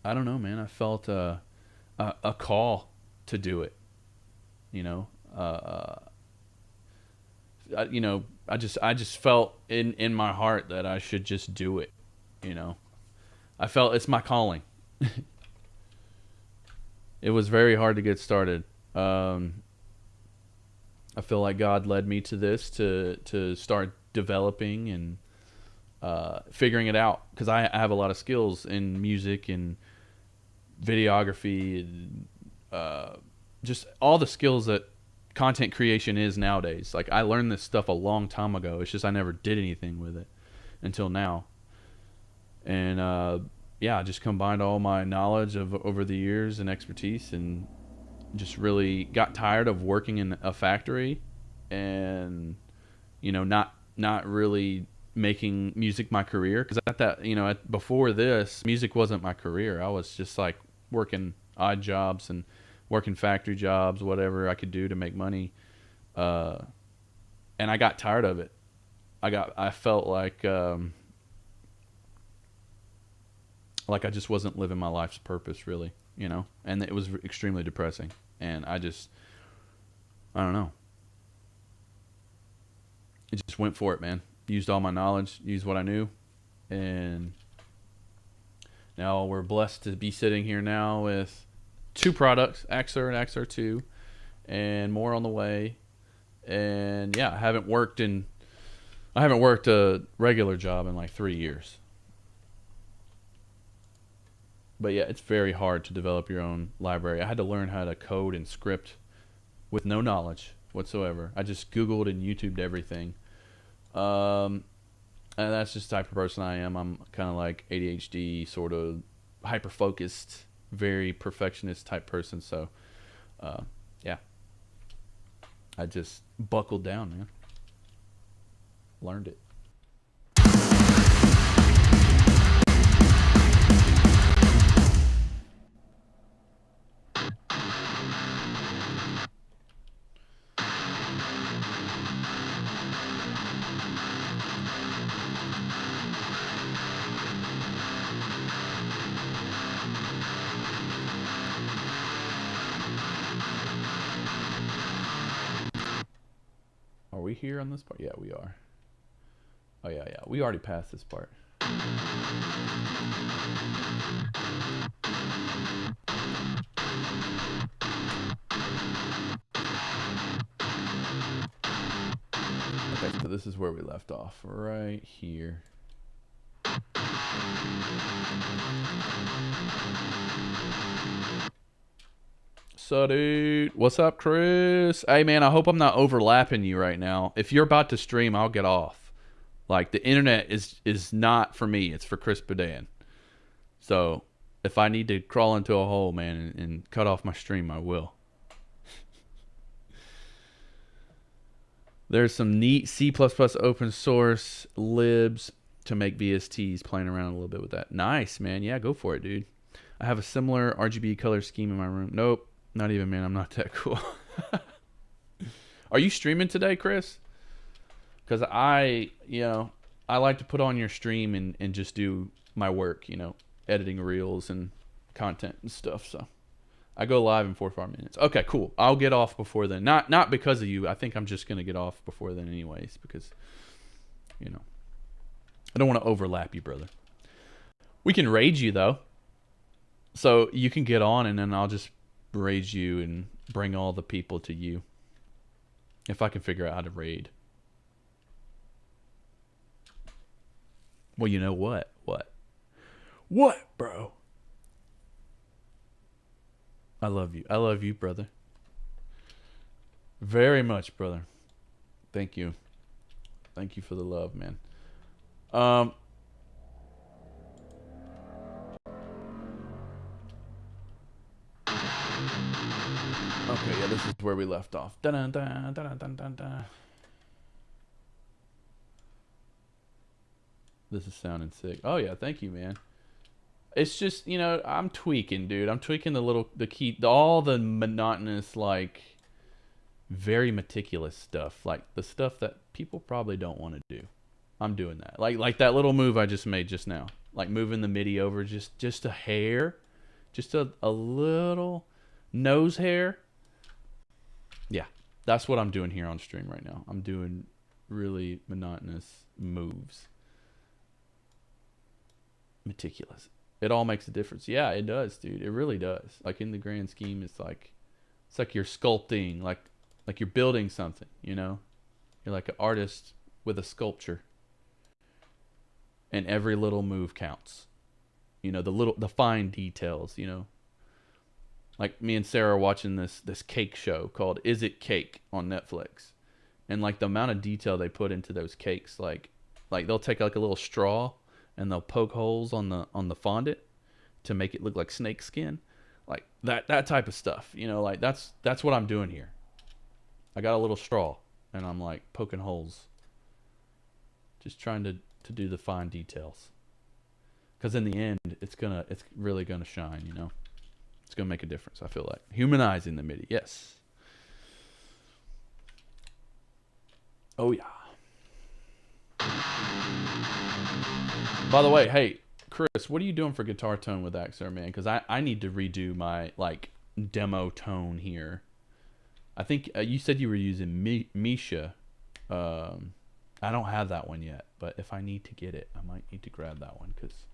don't know, man. I felt a call to do it. You know, I just felt in my heart that I should just do it. You know, I felt it's my calling. It was very hard to get started. I feel like God led me to this to start developing and figuring it out, because I have a lot of skills in music and videography and just all the skills that content creation is nowadays. Like I learned this stuff a long time ago. It's just I never did anything with it until now. And I just combined all my knowledge of over the years and expertise, and just really got tired of working in a factory and, you know, not really making music my career. Because before this, music wasn't my career. I was just like working odd jobs and working factory jobs, whatever I could do to make money. And I got tired of it. I felt like I just wasn't living my life's purpose, really, you know, and it was extremely depressing. And I don't know. I just went for it, man. Used all my knowledge, used what I knew, and now we're blessed to be sitting here now with 2 products, Axure and Axure II, and more on the way. And yeah, I haven't worked a regular job in like 3 years. But yeah, it's very hard to develop your own library. I had to learn how to code and script with no knowledge whatsoever. I just Googled and YouTubed everything. And that's just the type of person I am. I'm kind of like ADHD, sort of hyper-focused, very perfectionist type person. So, yeah. I just buckled down, man. Learned it. Are we here on this part? Yeah, we are. Oh, yeah. We already passed this part. Okay, so this is where we left off, right here. So, dude, what's up, Chris? Hey, man, I hope I'm not overlapping you right now. If you're about to stream, I'll get off. Like, the internet is not for me. It's for Chris Bedan. So, if I need to crawl into a hole, man, and cut off my stream, I will. There's some neat C++ open source libs to make VSTs, playing around a little bit with that. Nice, man. Yeah, go for it, dude. I have a similar RGB color scheme in my room. Nope, not even, man. I'm not that cool. Are you streaming today, Chris? Because I like to put on your stream and just do my work, editing reels and content and stuff. So I go live in 4 or 5 minutes. Okay, cool. I'll get off before then. Not because of you. I think I'm just going to get off before then anyways because, I don't want to overlap you, brother. We can raid you, though. So you can get on, and then I'll just raid you and bring all the people to you. If I can figure out how to raid. Well, you know what? What, bro? I love you. I love you, brother. Very much, brother. Thank you. Thank you for the love, man. Okay, yeah, this is where we left off. Dun, dun, dun, dun, dun, dun, dun. This is sounding sick. Oh yeah, thank you, man. It's just, I'm tweaking, dude. I'm tweaking the key, all the monotonous, like, very meticulous stuff, like the stuff that people probably don't want to do. I'm doing that. Like that little move I just made just now, like moving the MIDI over just a hair, just a little nose hair. Yeah, that's what I'm doing here on stream right now. I'm doing really monotonous moves. Meticulous. It all makes a difference. Yeah, it does, dude. It really does. Like in the grand scheme, it's like you're sculpting, like you're building something, You're like an artist with a sculpture. And every little move counts. The fine details, Like me and Sarah are watching this cake show called Is It Cake on Netflix. And like the amount of detail they put into those cakes, like they'll take like a little straw and they'll poke holes on the fondant to make it look like snake skin. Like that type of stuff. Like that's what I'm doing here. I got a little straw and I'm like poking holes. Just trying to do the fine details. Because in the end, it's really gonna shine, It's gonna make a difference, I feel like. Humanizing the MIDI, yes. Oh yeah. By the way, hey, Chris, what are you doing for guitar tone with Axure, man? Because I need to redo my, like, demo tone here. I think you said you were using Meshuggah. I don't have that one yet, but if I need to get it, I might need to grab that one because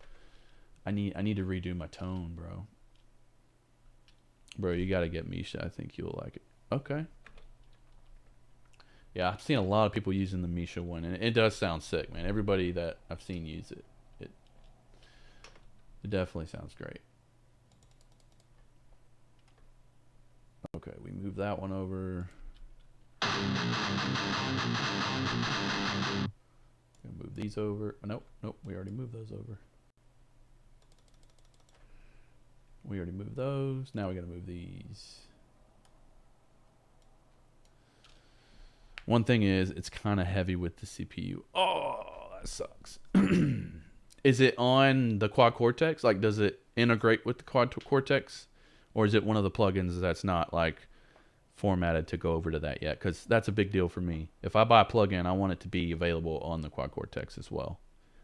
I need to redo my tone, bro. Bro, you got to get Meshuggah. I think you'll like it. Okay. Yeah, I've seen a lot of people using the Meshuggah one, and it does sound sick, man. Everybody that I've seen use it, it definitely sounds great. Okay, we move that one over. Gonna move these over. Nope, we already moved those over. We already moved those. Now we gotta move these. One thing is, it's kind of heavy with the CPU. Oh, that sucks. Is it on the Quad Cortex? Like, does it integrate with the Quad Cortex? Or is it one of the plugins that's not, like, formatted to go over to that yet? Because that's a big deal for me. If I buy a plugin, I want it to be available on the Quad Cortex as well.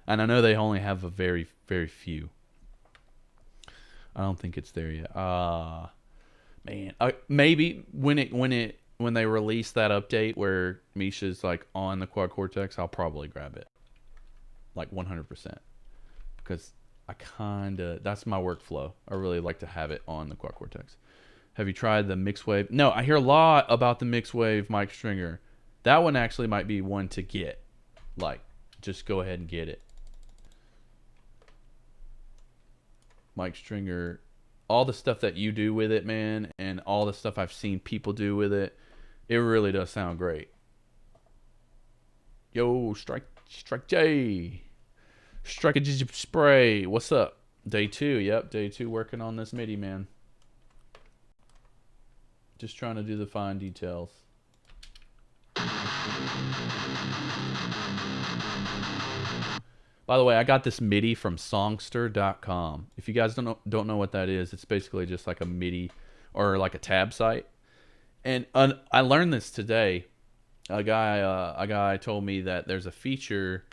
And I know they only have a very, very few. I don't think it's there yet. Man. Maybe when they release that update where Misha's like on the Quad Cortex, I'll probably grab it. Like 100%. Because that's my workflow. I really like to have it on the Quad Cortex. Have you tried the Mixwave? No, I hear a lot about the Mixwave mic stringer. That one actually might be one to get. Like, just go ahead and get it. Mic stringer. All the stuff that you do with it, man, and all the stuff I've seen people do with it, it really does sound great. Yo, Strike J. Strike a spray. What's up? Day 2. Yep, day 2 working on this MIDI, man. Just trying to do the fine details. By the way, I got this MIDI from songster.com. If you guys don't know what that is, it's basically just like a MIDI or like a tab site. And I learned this today. A guy told me that there's a feature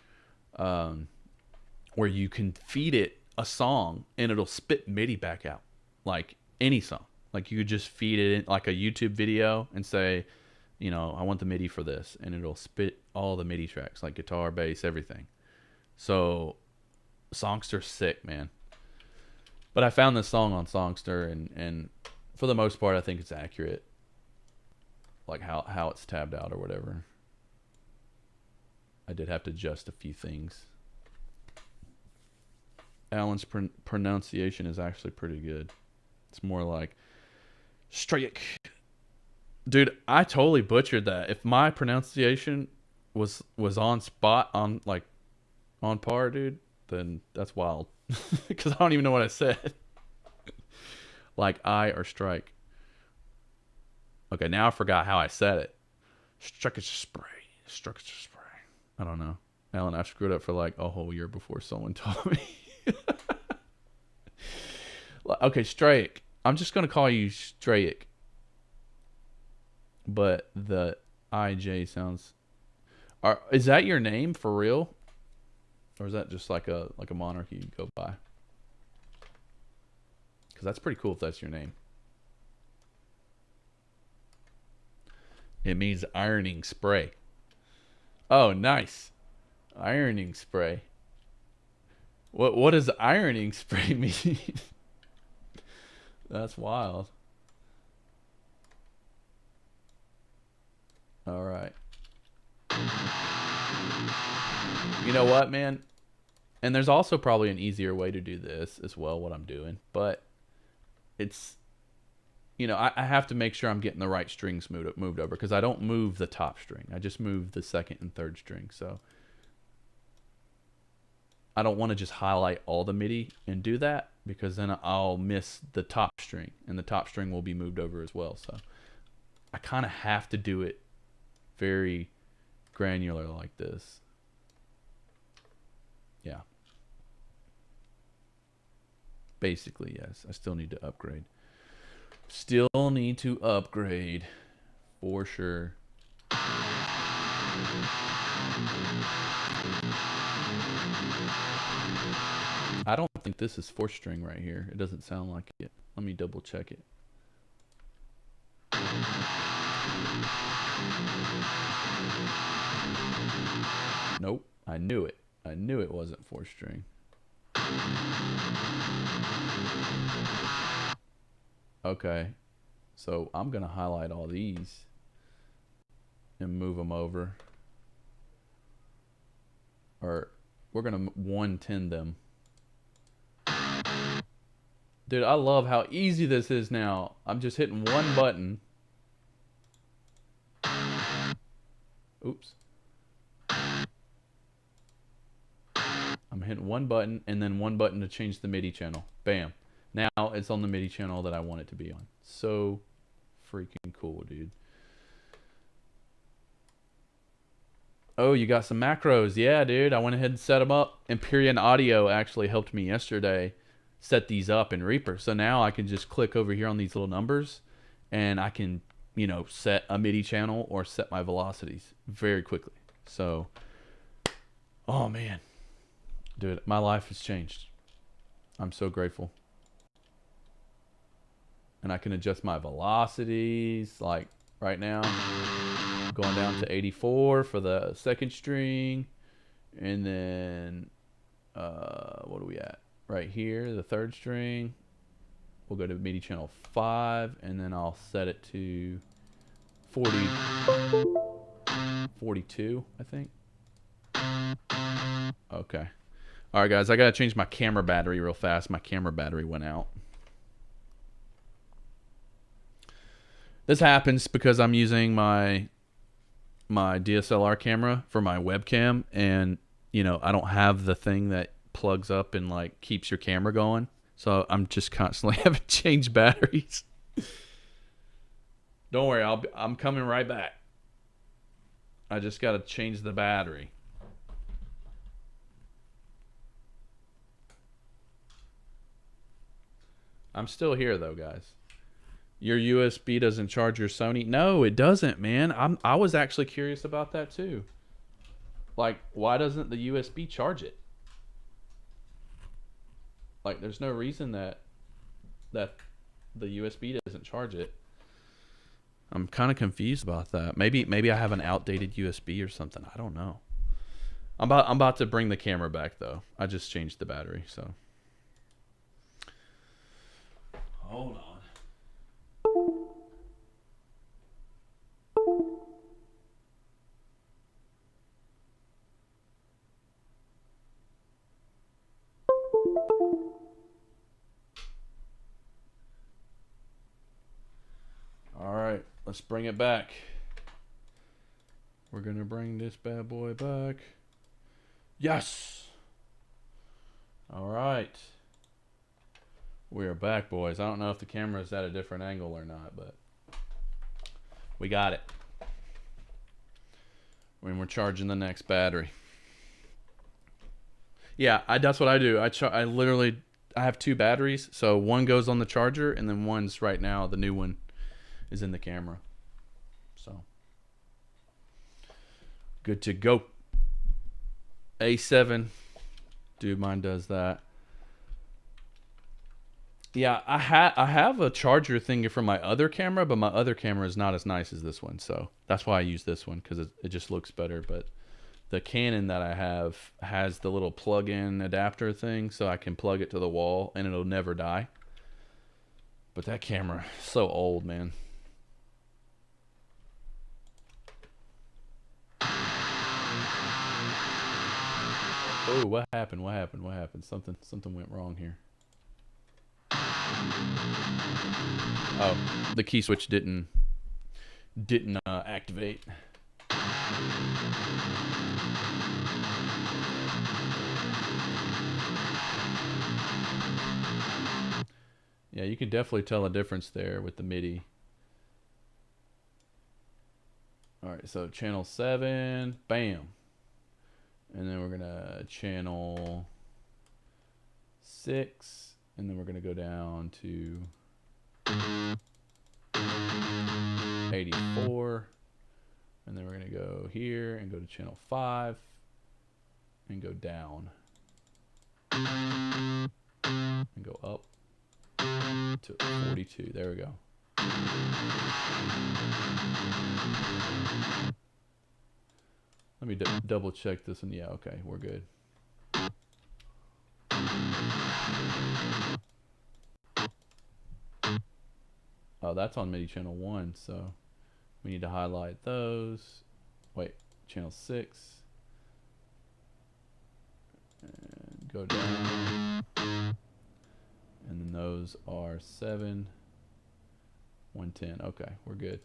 where you can feed it a song and it'll spit MIDI back out, like any song. Like you could just feed it in like a YouTube video and say, you know, I want the MIDI for this, and it'll spit all the MIDI tracks, like guitar, bass, everything. So Songster's sick, man. But I found this song on Songster, and for the most part, I think it's accurate. Like how it's tabbed out or whatever. I did have to adjust a few things. Alan's pronunciation is actually pretty good. It's more like Strayk. Dude, I totally butchered that. If my pronunciation was on spot, on par, dude, then that's wild. Because I don't even know what I said. Like I or strike. Okay, now I forgot how I said it. Struck it spray. Struck it spray. I don't know. Alan, I screwed up for like a whole year before someone told me. Okay, Strayk. I'm just going to call you Strayk. But the IJ sounds... Is that your name for real? Or is that just like a monarchy you go by? Because that's pretty cool if that's your name. It means ironing spray. Oh, nice. Ironing spray. What does ironing spray mean? That's wild. All right. You know what, man? And there's also probably an easier way to do this as well, what I'm doing. But it's... You know, I have to make sure I'm getting the right strings moved over, because I don't move the top string. I just move the second and third string. So I don't want to just highlight all the MIDI and do that, because then I'll miss the top string, and the top string will be moved over as well. So I kind of have to do it very granular like this. Yeah. Basically, yes. I still need to upgrade. Still need to upgrade for sure. I don't think this is 4th string right here. It doesn't sound like it. Let me double check it. Nope. I knew it. I knew it wasn't 4th string. Okay, so I'm going to highlight all these and move them over. Or we're going to 110 them. Dude, I love how easy this is now. I'm just hitting one button. Oops. I'm hitting one button and then one button to change the MIDI channel. Bam. Now it's on the MIDI channel that I want it to be on. So freaking cool, dude. Oh, you got some macros. Yeah, dude. I went ahead and set them up. Empyrean Audio actually helped me yesterday set these up in Reaper. So now I can just click over here on these little numbers and I can, you know, set a MIDI channel or set my velocities very quickly. So, oh man. Dude, my life has changed. I'm so grateful. And I can adjust my velocities, like right now, going down to 84 for the 2nd string. And then, what are we at? Right here, the 3rd string. We'll go to MIDI channel 5, and then I'll set it to 42, I think. Okay. All right, guys, I got to change my camera battery real fast. My camera battery went out. This happens because I'm using my DSLR camera for my webcam, and you know, I don't have the thing that plugs up and like keeps your camera going. So I'm just constantly having to change batteries. Don't worry, I'm coming right back. I just got to change the battery. I'm still here though, guys. Your USB doesn't charge your Sony? No, it doesn't, man. I was actually curious about that too. Like, why doesn't the USB charge it? Like, there's no reason that the USB doesn't charge it. I'm kind of confused about that. Maybe I have an outdated USB or something. I don't know. I'm about to bring the camera back though. I just changed the battery, so hold on. All right, let's bring it back. We're gonna bring this bad boy back. Yes. All right. We are back, boys. I don't know if the camera is at a different angle or not, but we got it. When we're charging the next battery. Yeah, that's what I do. I literally have two batteries, so one goes on the charger, and then one's right now, the new one is in the camera. So good to go. A7, dude, mine does that. Yeah, I have a charger thing from my other camera, but my other camera is not as nice as this one, so that's why I use this one, because it just looks better. But the Canon that I have has the little plug-in adapter thing, so I can plug it to the wall and it'll never die. But that camera is so old, man. Oh, what happened? What happened? What happened? Something went wrong here. Oh, the key switch didn't activate. Yeah, you can definitely tell a difference there with the MIDI. All right, so channel 7, bam. And then we're gonna channel 6, and then we're gonna go down to 84, and then we're gonna go here and go to channel 5 and go down and go up to 42. There we go. Let me double check this one. Yeah, okay, we're good. Oh, that's on MIDI channel 1, so we need to highlight those. Wait, channel 6. And go down. And then those are 7, 110. Okay, we're good.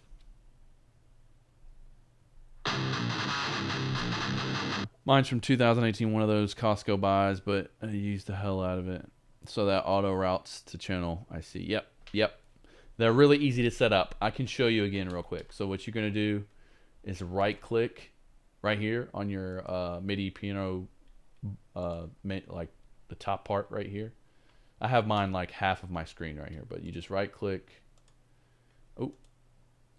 Mine's from 2018, one of those Costco buys, but I used the hell out of it. So that auto routes to channel, I see. Yep. They're really easy to set up. I can show you again real quick. So what you're going to do is right click right here on your MIDI piano, like the top part right here. I have mine like half of my screen right here, but you just right click. Oh,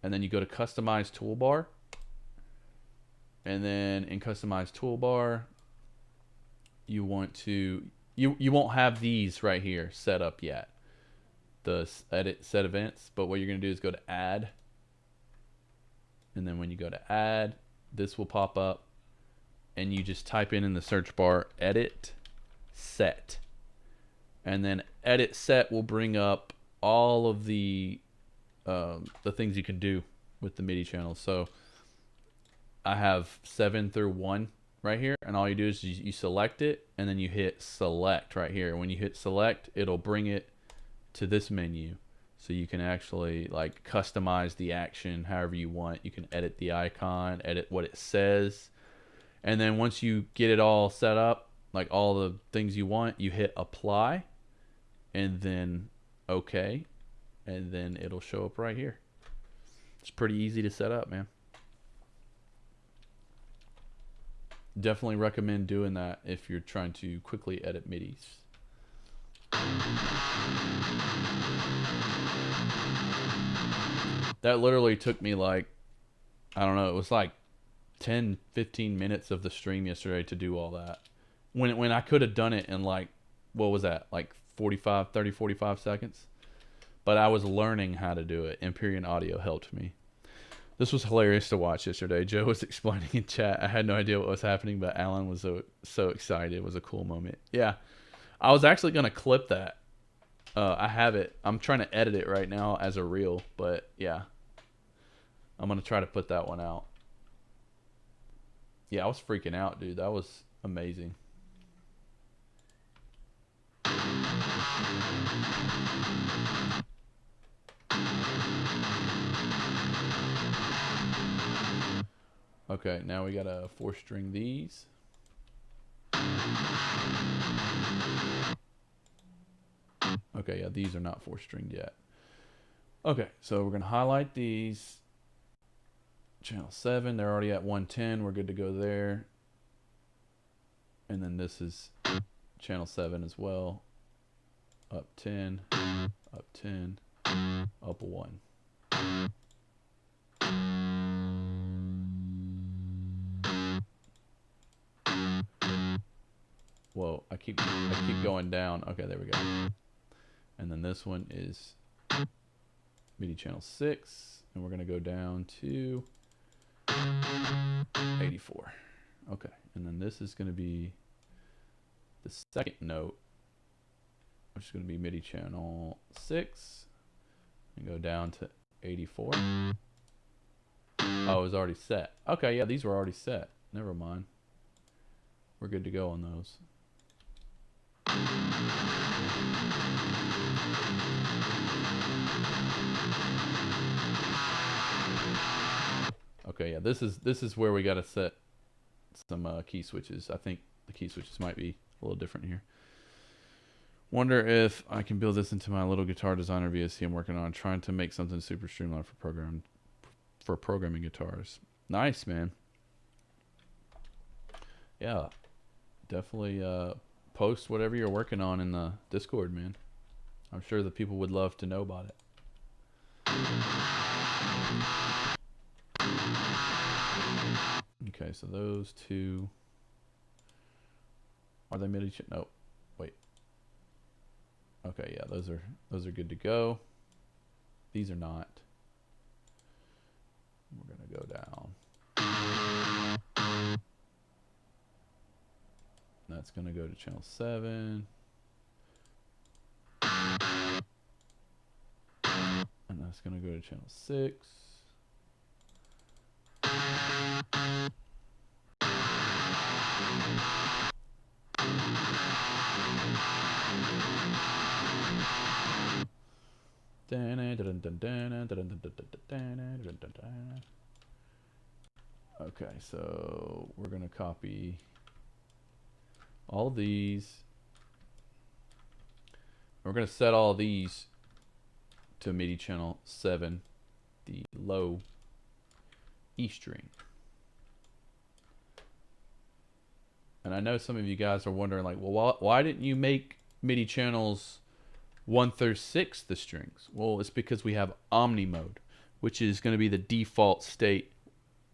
and then you go to customize toolbar. And then in customize toolbar, you want to, you won't have these right here set up yet. The edit set events, but what you're going to do is go to add. And then when you go to add, this will pop up and you just type in the search bar, edit set. And then edit set will bring up all of the things you can do with the MIDI channel. So I have 7 through 1 right here, and all you do is you select it and then you hit select right here. When you hit select, it'll bring it to this menu, so you can actually like customize the action however you want. You can edit the icon, edit what it says, and then once you get it all set up, like all the things you want, you hit apply and then okay, and then it'll show up right here. It's pretty easy to set up, man. Definitely recommend doing that if you're trying to quickly edit MIDIs. That literally took me like, I don't know, it was like 10, 15 minutes of the stream yesterday to do all that. When I could have done it in like, what was that? Like 45 seconds. But I was learning how to do it. Empyrean Audio helped me. This was hilarious to watch yesterday. Joe was explaining in chat. I had no idea what was happening, but Alan was so excited. It was a cool moment. Yeah. I was actually going to clip that. I have it. I'm trying to edit it right now as a reel, but yeah. I'm going to try to put that one out. Yeah, I was freaking out, dude. That was amazing. Okay, now we gotta 4-string these. Okay, yeah, these are not 4-stringed yet. Okay, so we're gonna highlight these. Channel 7, they're already at 110. We're good to go there. And then this is channel 7 as well. Up 10, up 10, up 1. Whoa, I keep going down. Okay, there we go. And then this one is MIDI channel 6, and we're gonna go down to 84. Okay, and then this is gonna be the second note, which is gonna be MIDI channel 6, and go down to 84. Oh, it was already set. Okay, yeah, these were already set. Never mind. We're good to go on those. Okay, yeah, this is where we gotta set some key switches. I think the key switches might be a little different here. Wonder if I can build this into my little guitar designer VST I'm working on, trying to make something super streamlined for programming guitars. Nice, man. Yeah, definitely post whatever you're working on in the Discord, man. I'm sure the people would love to know about it. Okay, so those two, are they MIDI? No, wait. Okay, yeah, those are good to go. These are not. We're gonna go down. That's gonna go to channel 7. And that's gonna go to channel 6. Okay, so we're gonna copy all these. We're gonna set all these to MIDI channel 7, the low E string. And I know some of you guys are wondering, like, well, why didn't you make MIDI channels 1 through 6 the strings? Well, it's because we have Omni mode, which is going to be the default state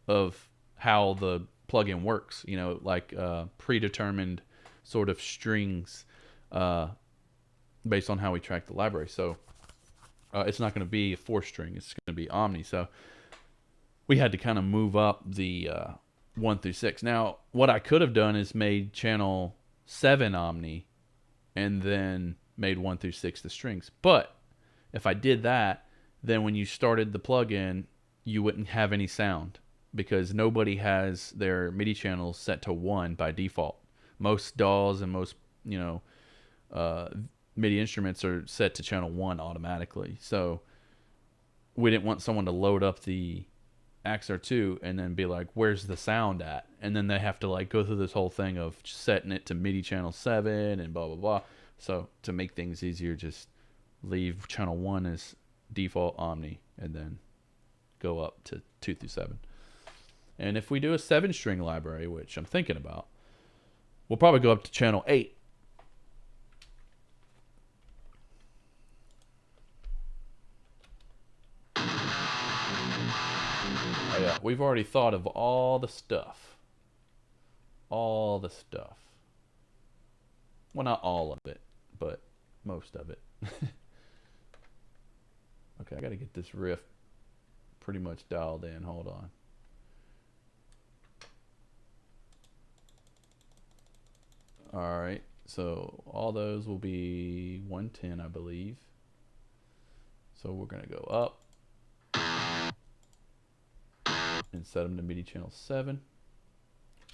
of how the plugin works. You know, like predetermined sort of strings based on how we track the library. So it's not going to be a 4-string. It's going to be Omni. So we had to kind of move up the 1 through 6. Now, what I could have done is made channel 7 Omni and then made 1 through 6 the strings. But if I did that, then when you started the plugin, you wouldn't have any sound because nobody has their MIDI channels set to 1 by default. Most DAWs and most, you know, MIDI instruments are set to channel 1 automatically. So we didn't want someone to load up the Axure II and then be like, where's the sound at? And then they have to like go through this whole thing of setting it to MIDI channel 7 and blah, blah, blah. So to make things easier, just leave channel 1 as default Omni and then go up to 2 through 7. And if we do a 7-string library, which I'm thinking about, we'll probably go up to channel 8. we've already thought of all the stuff. All the stuff. Well, not all of it, but most of it. Okay, I got to get this riff pretty much dialed in. Hold on. All right, so all those will be 110, I believe. So we're going to go up and set them to MIDI channel 7.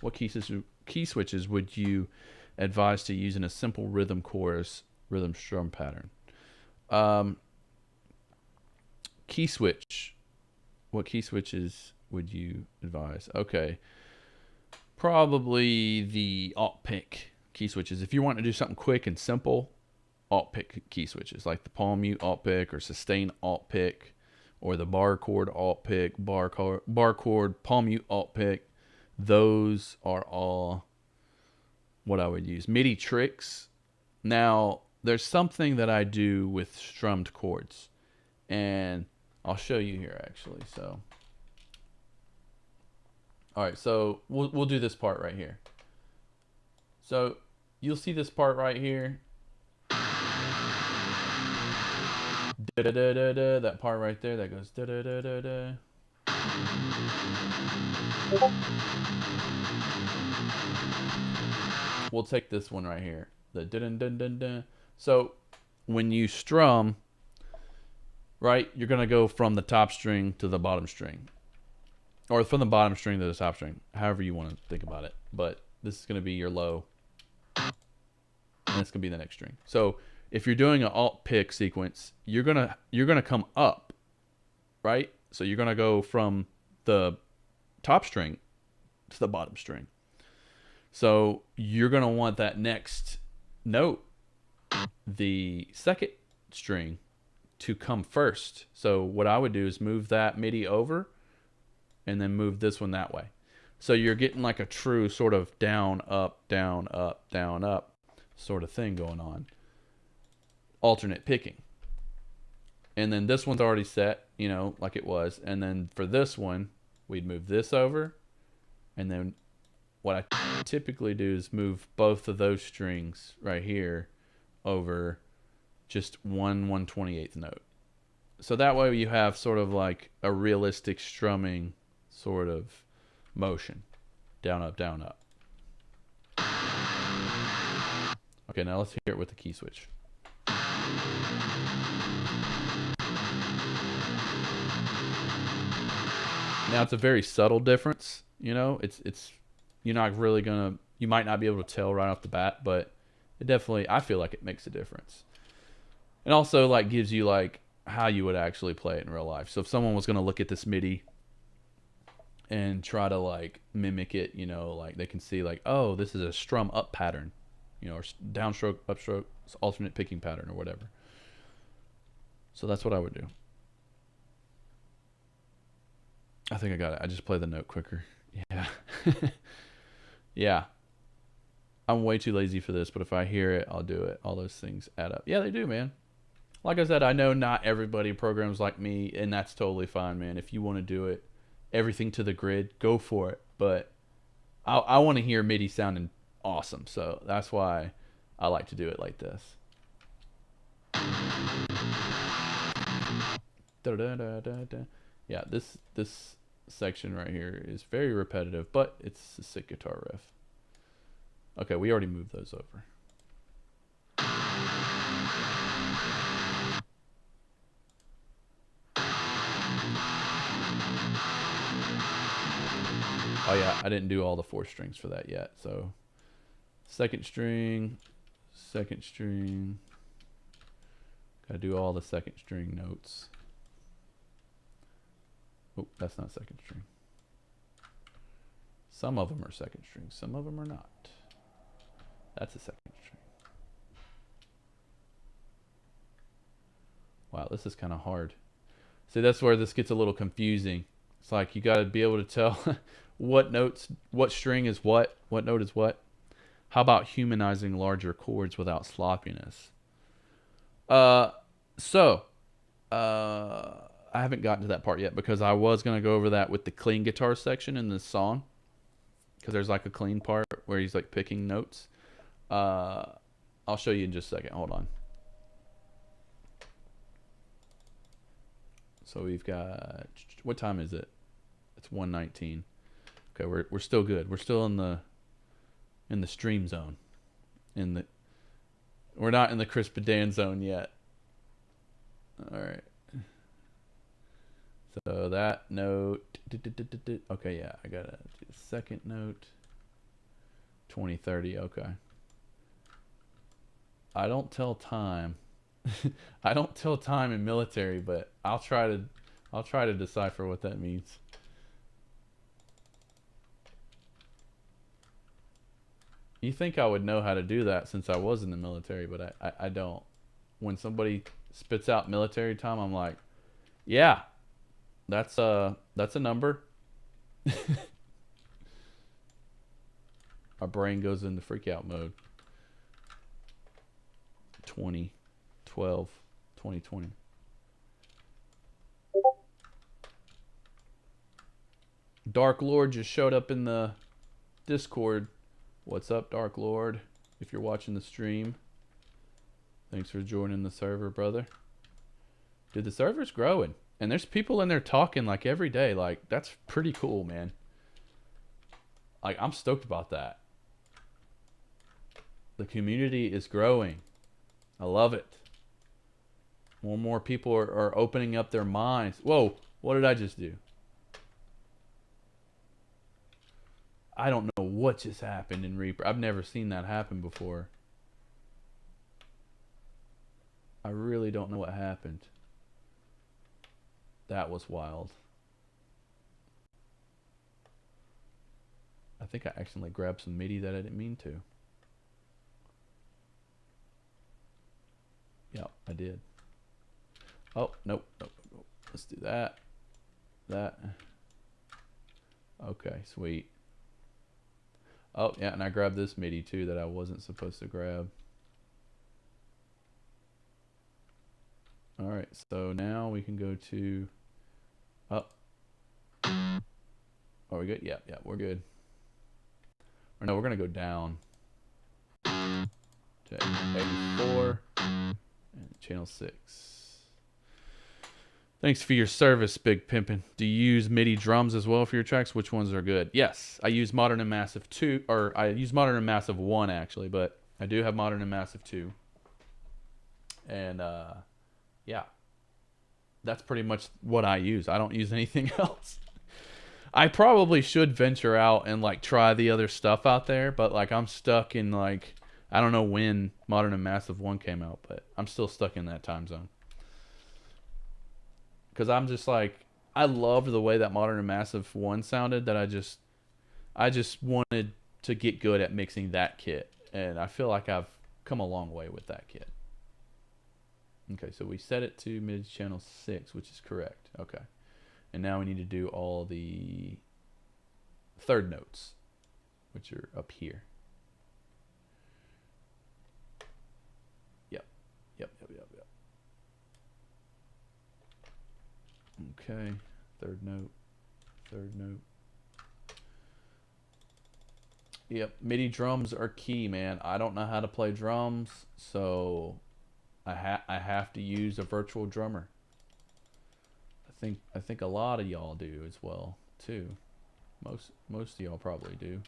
What key switches would you advise to use in a simple rhythm chorus, rhythm strum pattern? Key switch. What key switches would you advise? Okay. Probably the alt pick key switches. If you want to do something quick and simple, alt pick key switches, like the palm mute alt pick or sustain alt pick, or the bar chord alt pick, bar chord, palm mute alt pick. Those are all what I would use. MIDI tricks. Now, there's something that I do with strummed chords, and I'll show you here actually. So, all right, so we'll do this part right here. So you'll see this part right here. Da da da da da. That part right there that goes da da da da da. We'll take this one right here. The dun dun dun dun. So when you strum, right, you're gonna go from the top string to the bottom string, or from the bottom string to the top string, however you want to think about it. But this is gonna be your low, and it's gonna be the next string. So if you're doing an alt pick sequence, you're gonna come up, right? So you're gonna go from the top string to the bottom string. So you're gonna want that next note, the second string, to come first. So what I would do is move that MIDI over and then move this one that way. So you're getting like a true sort of down, up, down, up, down, up sort of thing going on. Alternate picking. And then this one's already set, you know, like it was. And then for this one, we'd move this over. And then what I typically do is move both of those strings right here over just one 1/28th note. So that way you have sort of like a realistic strumming sort of motion. Down, up, down, up. Okay, now let's hear it with the key switch. Now it's a very subtle difference, you know. It's you're not really gonna, you might not be able to tell right off the bat, but it definitely, I feel like it makes a difference. And also like gives you like how you would actually play it in real life. So if someone was gonna look at this MIDI and try to like mimic it, you know, like they can see like, oh, this is a strum up pattern, you know, or downstroke, upstroke, alternate picking pattern or whatever. So that's what I would do. I think I got it. I just play the note quicker. Yeah. Yeah. I'm way too lazy for this, but if I hear it, I'll do it. All those things add up. Yeah, they do, man. Like I said, I know not everybody programs like me, and that's totally fine, man. If you want to do it, everything to the grid, go for it. But I want to hear MIDI sounding awesome, so that's why I like to do it like this. Yeah, this section right here is very repetitive, but it's a sick guitar riff. Okay, we already moved those over. Oh yeah, I didn't do all the 4 strings for that yet. So second string. Gotta do all the second string notes. Oh, that's not second string. Some of them are second string, some of them are not. That's a second string. Wow, this is kind of hard. See, that's where this gets a little confusing. It's like you got to be able to tell what string is what note is what. How about humanizing larger chords without sloppiness? I haven't gotten to that part yet because I was gonna go over that with the clean guitar section in this song, because there's like a clean part where he's like picking notes. I'll show you in just a second. Hold on. So we've got, what time is it? It's 1:19. Okay, we're still good. We're still in the stream zone. We're not in the Chris Bedan zone yet. All right. So that note. Okay, yeah, I got a second note. 20:30. Okay. I don't tell time. I don't tell time in military, but I'll try to decipher what that means. You think I would know how to do that since I was in the military, but I don't. When somebody spits out military time, I'm like, yeah, that's a number. Our brain goes into freak out mode. 2012, 2020. Dark Lord just showed up in the Discord. What's up, Dark Lord? If you're watching the stream, thanks for joining the server, brother. Dude, the server's growing, and there's people in there talking like every day. Like, that's pretty cool, man. Like, I'm stoked about that. The community is growing. I love it. More and more people are opening up their minds. Whoa, what did I just do? I don't know what just happened in Reaper. I've never seen that happen before. I really don't know what happened. That was wild. I think I accidentally grabbed some MIDI that I didn't mean to. Yeah, I did. Oh, nope. Let's do that. Okay, sweet. Oh, yeah, and I grabbed this MIDI too that I wasn't supposed to grab. All right, so now we can go to... Oh. Are we good? Yeah, we're good. Or no, we're going to go down to 84 and channel 6. Thanks for your service, Big Pimpin'. Do you use MIDI drums as well for your tracks? Which ones are good? Yes, I use Modern and Massive 2, or I use Modern and Massive 1 actually, but I do have Modern and Massive 2. And yeah, that's pretty much what I use. I don't use anything else. I probably should venture out and like try the other stuff out there, but like I'm stuck in like, I don't know when Modern and Massive 1 came out, but I'm still stuck in that time zone. Because I'm just like, I loved the way that Modern and Massive 1 sounded, that I just wanted to get good at mixing that kit. And I feel like I've come a long way with that kit. Okay, so we set it to mid channel 6, which is correct. Okay. And now we need to do all the third notes, which are up here. Yep. Okay, third note. Yep, MIDI drums are key, man. I don't know how to play drums, so I have to use a virtual drummer. I think a lot of y'all do as well too. Most of y'all probably do.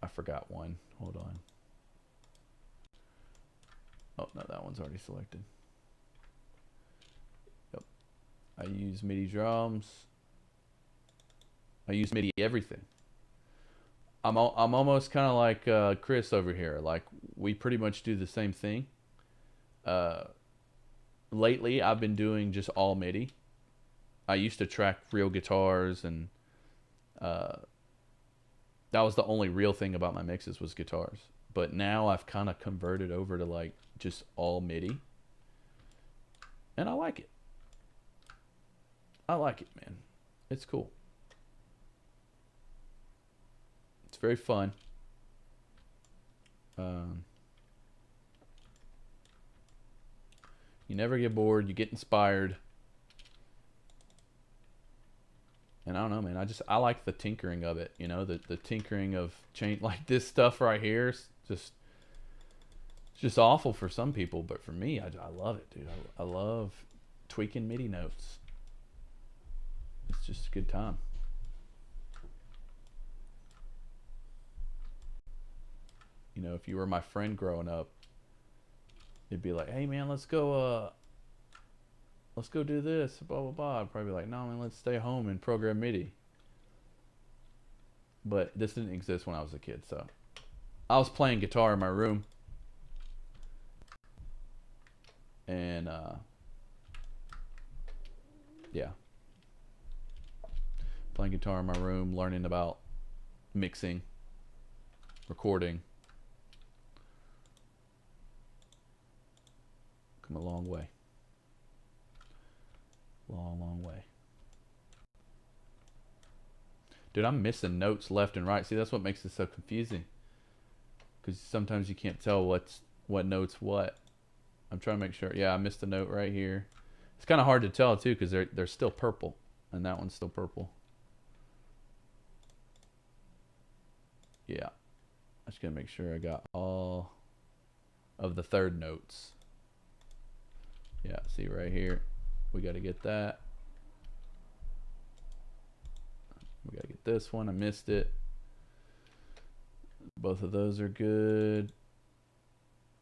I forgot one. Hold on. Oh no, that one's already selected. Yep. I use MIDI drums. I use MIDI everything. I'm almost kind of like Chris over here. Like, we pretty much do the same thing. Lately, I've been doing just all MIDI. I used to track real guitars, and that was the only real thing about my mixes was guitars. But now I've kind of converted over to like just all MIDI, and I like it. I like it, man. It's cool. It's very fun. You never get bored. You get inspired. And I don't know, man. I like the tinkering of it. You know, the tinkering of change, like this stuff right here. Is just it's just awful for some people, but for me, I love it, dude. I love tweaking MIDI notes. It's just a good time. You know, if you were my friend growing up, it'd be like, hey man, let's go do this, blah blah blah. I'd probably be like, no man, let's stay home and program MIDI. But this didn't exist when I was a kid, so I was playing guitar in my room, and yeah, playing guitar in my room, learning about mixing, recording. Come a long way. Long way. Dude, I'm missing notes left and right. See, that's what makes it so confusing. Because sometimes you can't tell what note's what. I'm trying to make sure. Yeah, I missed a note right here. It's kind of hard to tell, too, because they're still purple. And that one's still purple. Yeah. I'm just going to make sure I got all of the third notes. Yeah, see right here. We got to get that. We got to get this one. I missed it. Both of those are good.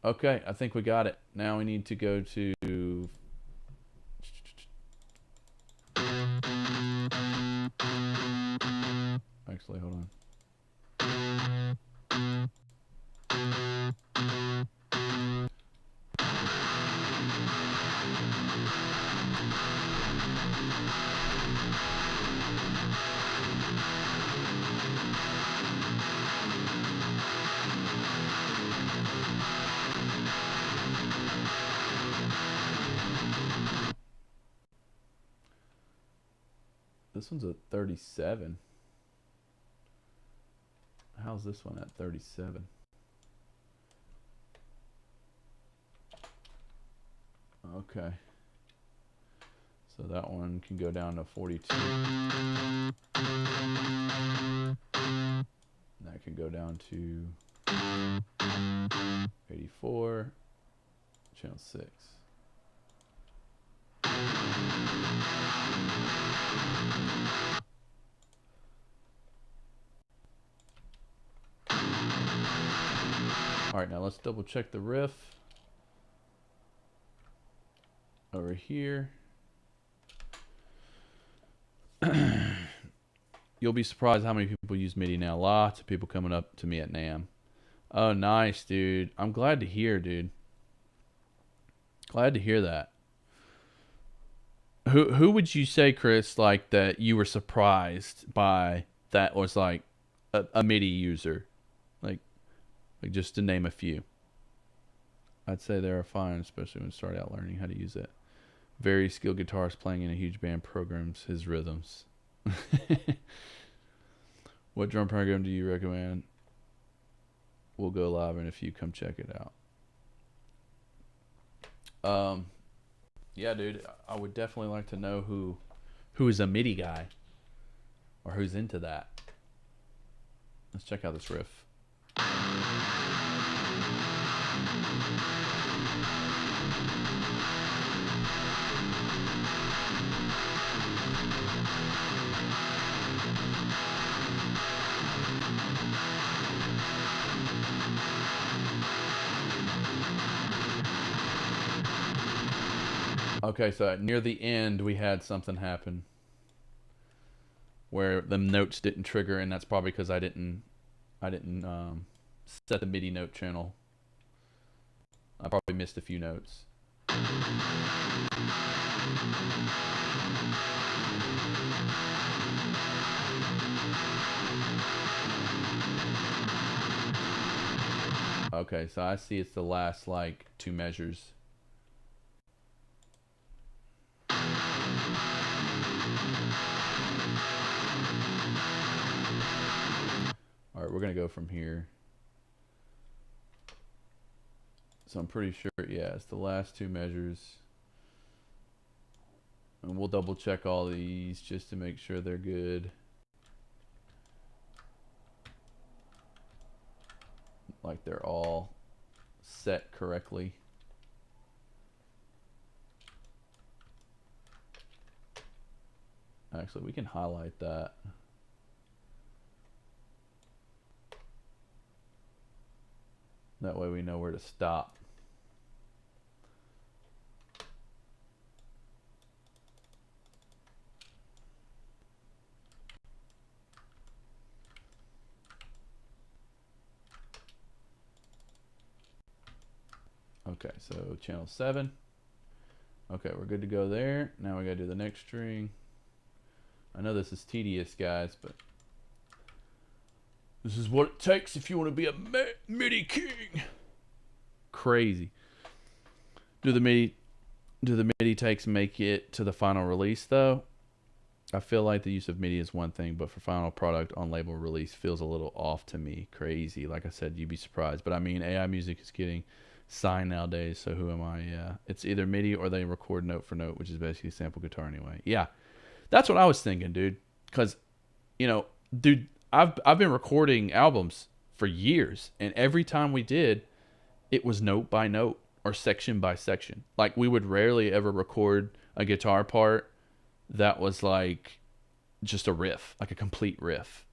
Okay, I think we got it. Now we need to go to... Actually, hold on. This one's at 37. How's this one at 37? Okay. So that one can go down to 42. And that can go down to 84. Channel 6. All right, now let's double check the riff over here. You'll be surprised how many people use MIDI now. Lots of people coming up to me at NAMM. Oh, nice, dude. I'm glad to hear, dude. Glad to hear that. Who would you say, Chris, like that you were surprised by that was like a MIDI user? Like just to name a few. I'd say they are fine, especially when you start out learning how to use it. Very skilled guitarist playing in a huge band programs his rhythms. What drum program do you recommend? We'll go live in a few. Come check it out. Yeah, dude, I would definitely like to know who is a MIDI guy or who's into that. Let's check out this riff. Okay, so near the end we had something happen where the notes didn't trigger, and that's probably because I didn't set the MIDI note channel. I probably missed a few notes. Okay, so I see it's the last like 2 measures. All right, we're gonna go from here. So I'm pretty sure, yeah, it's the last 2 measures. And we'll double check all these just to make sure they're good. Like they're all set correctly. Actually, we can highlight that. That way we know where to stop. Okay, so channel 7. Okay, we're good to go there. Now we gotta do the next string. I know this is tedious, guys, but this is what it takes if you want to be a MIDI king. Crazy. Do the MIDI takes make it to the final release though? I feel like the use of MIDI is one thing, but for final product on label release feels a little off to me. Crazy. Like I said, you'd be surprised. But I mean, AI music is getting signed nowadays, so who am I? Yeah. It's either MIDI or they record note for note, which is basically sample guitar anyway. Yeah. That's what I was thinking, dude. Because, you know, dude, I've been recording albums for years, and every time we did, it was note by note or section by section. Like, we would rarely ever record a guitar part that was like just a riff, like a complete riff.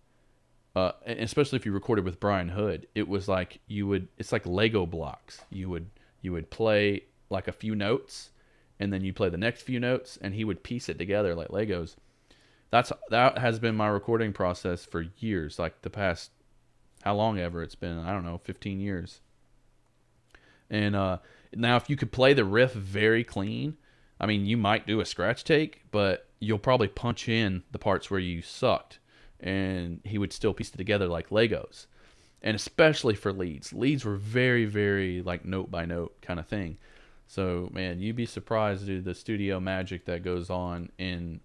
And especially if you recorded with Brian Hood, it was like it's like Lego blocks. You would play like a few notes, and then you play the next few notes, and he would piece it together like Legos. That has been my recording process for years, like the past, how long ever it's been, I don't know, 15 years. And now if you could play the riff very clean, I mean, you might do a scratch take, but you'll probably punch in the parts where you sucked, and he would still piece it together like Legos. And especially for leads. Leads were very, very like note by note kind of thing. So, man, you'd be surprised, dude, the studio magic that goes on in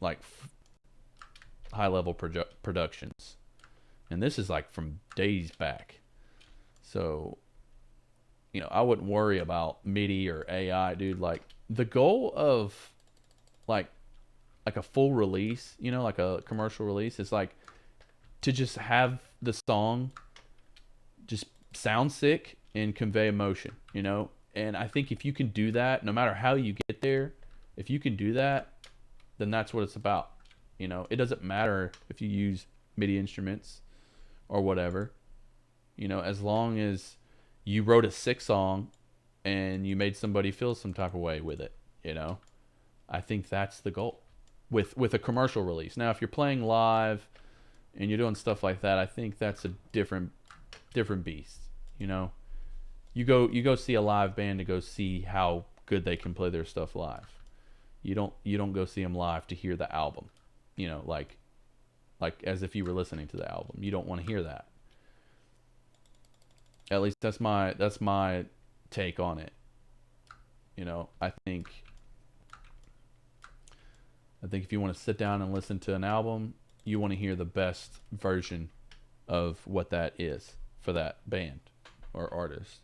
like high-level productions. And this is like from days back. So, you know, I wouldn't worry about MIDI or AI, dude. Like, the goal of like a full release, you know, like a commercial release, is like to just have the song just sound sick and convey emotion, you know. And I think if you can do that, no matter how you get there, if you can do that, then that's what it's about. You know, it doesn't matter if you use MIDI instruments or whatever, you know, as long as you wrote a sick song and you made somebody feel some type of way with it, you know. I think that's the goal with a commercial release. Now, if you're playing live and you're doing stuff like that, I think that's a different beast, you know. You go see a live band to go see how good they can play their stuff live. You don't go see them live to hear the album, you know, like as if you were listening to the album. You don't want to hear that. At least that's my take on it. You know, I think if you want to sit down and listen to an album, you want to hear the best version of what that is for that band or artist.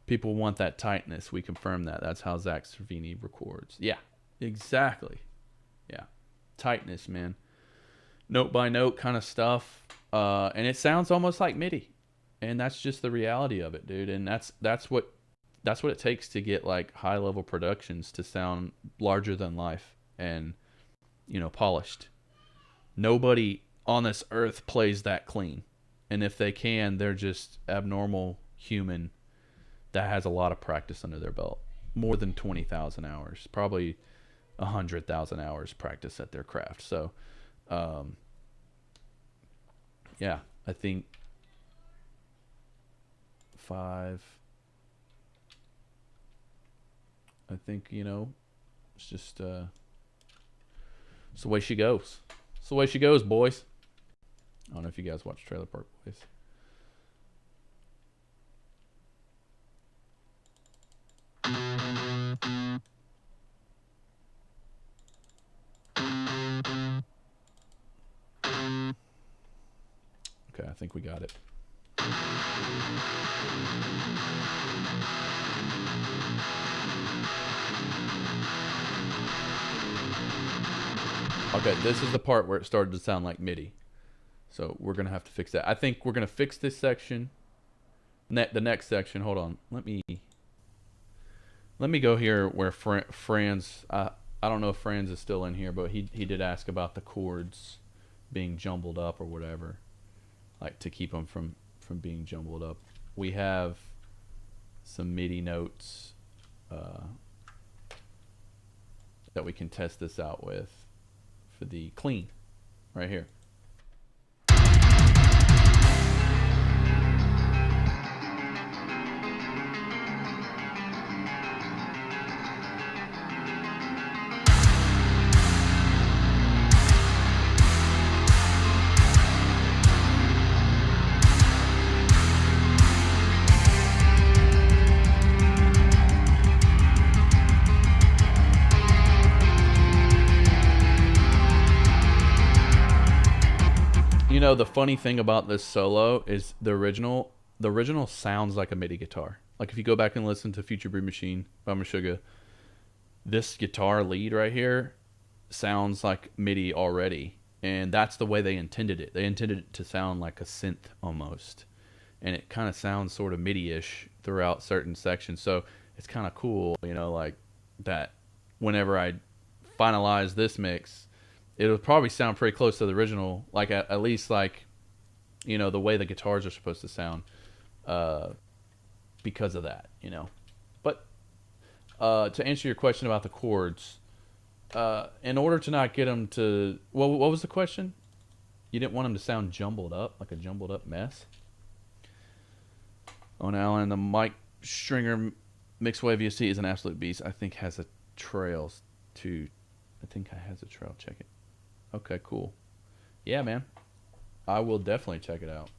People want that tightness. We confirm that. That's how Zach Cervini records. Yeah, exactly. Yeah, tightness, man. Note by note kind of stuff, and it sounds almost like MIDI, and that's just the reality of it, dude. And that's what it takes to get like high level productions to sound larger than life and, you know, polished. Nobody on this earth plays that clean, and if they can, they're just abnormal human that has a lot of practice under their belt. More than 20,000 hours, probably 100,000 hours practice at their craft. So, yeah, I think 5. I think, you know, it's just it's the way she goes. It's the way she goes, boys. I don't know if you guys watch Trailer Park Boys. Okay, I think we got it. Okay, this is the part where it started to sound like MIDI. So we're going to have to fix that. I think we're going to fix this section. The next section, hold on. Let me go here where Franz, I don't know if Franz is still in here, but he did ask about the chords being jumbled up or whatever. Like to keep them from being jumbled up. We have some MIDI notes that we can test this out with for the clean right here. You know, the funny thing about this solo is the original sounds like a MIDI guitar. Like if you go back and listen to Future Breed Machine by Meshuggah, this guitar lead right here sounds like MIDI already. And that's the way they intended it. They intended it to sound like a synth almost. And it kind of sounds sort of MIDI-ish throughout certain sections. So it's kind of cool, you know, like that whenever I finalize this mix, it'll probably sound pretty close to the original, like at least like, you know, the way the guitars are supposed to sound because of that, you know. But to answer your question about the chords, in order to not get them to... what was the question? You didn't want them to sound jumbled up, like a jumbled up mess? Oh, now, and the Mike Stringer Mixwave VST is an absolute beast. I think has a trails too. I think it has a trail. Check it. Okay, cool. Yeah, man. I will definitely check it out.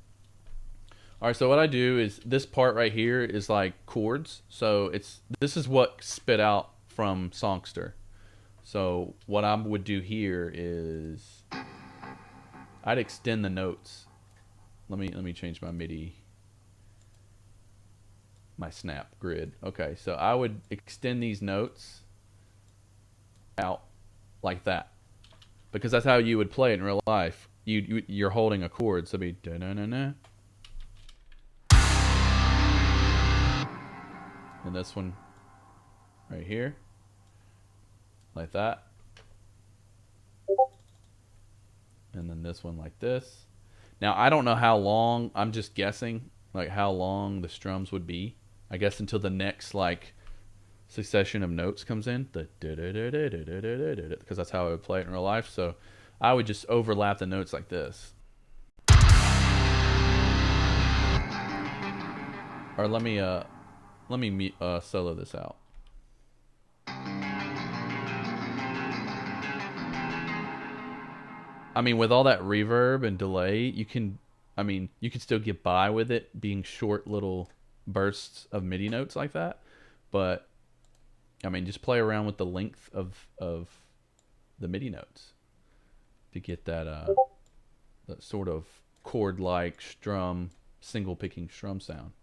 All right, so what I do is this part right here is like chords. So this is what spit out from Songster. So what I would do here is I'd extend the notes. Let me change my MIDI, my snap grid. Okay, so I would extend these notes out like that, because that's how you would play it in real life. You're holding a chord, so it'd be da-na-na-na. And this one right here, like that. And then this one like this. Now, I don't know how long, I'm just guessing, like how long the strums would be. I guess until the next, like, succession of notes comes in, the because that's how I would play it in real life. So I would just overlap the notes like this. Or let me solo this out. I mean, with all that reverb and delay, you can still get by with it being short little bursts of MIDI notes like that. But I mean, just play around with the length of the MIDI notes to get that sort of chord-like strum, single picking strum sound.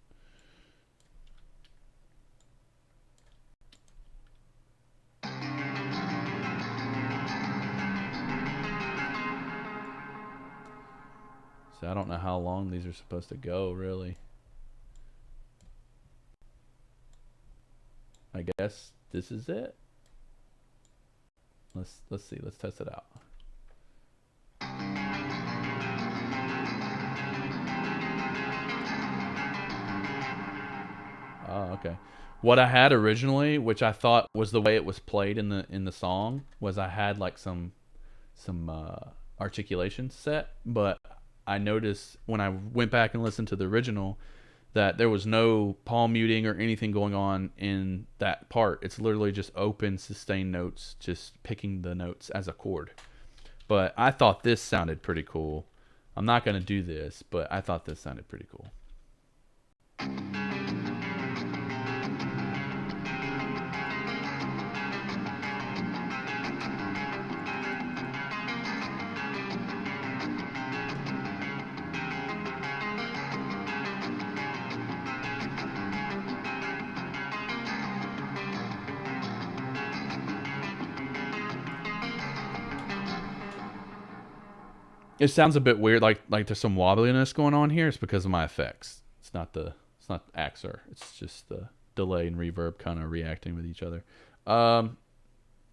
So I don't know how long these are supposed to go, really. I guess this is it. Let's see. Let's test it out. Oh, okay. What I had originally, which I thought was the way it was played in the song, was I had like some articulation set, but I noticed when I went back and listened to the original that there was no palm muting or anything going on in that part. It's literally just open sustained notes, just picking the notes as a chord. But I thought this sounded pretty cool. I'm not going to do this, but I thought this sounded pretty cool. It sounds a bit weird, like there's some wobbliness going on here. It's because of my effects. It's not Axure. It's just the delay and reverb kind of reacting with each other.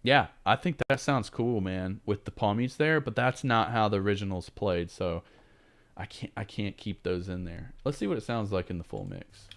Yeah, I think that sounds cool, man, with the palm mutes there. But that's not how the originals played, so I can't keep those in there. Let's see what it sounds like in the full mix.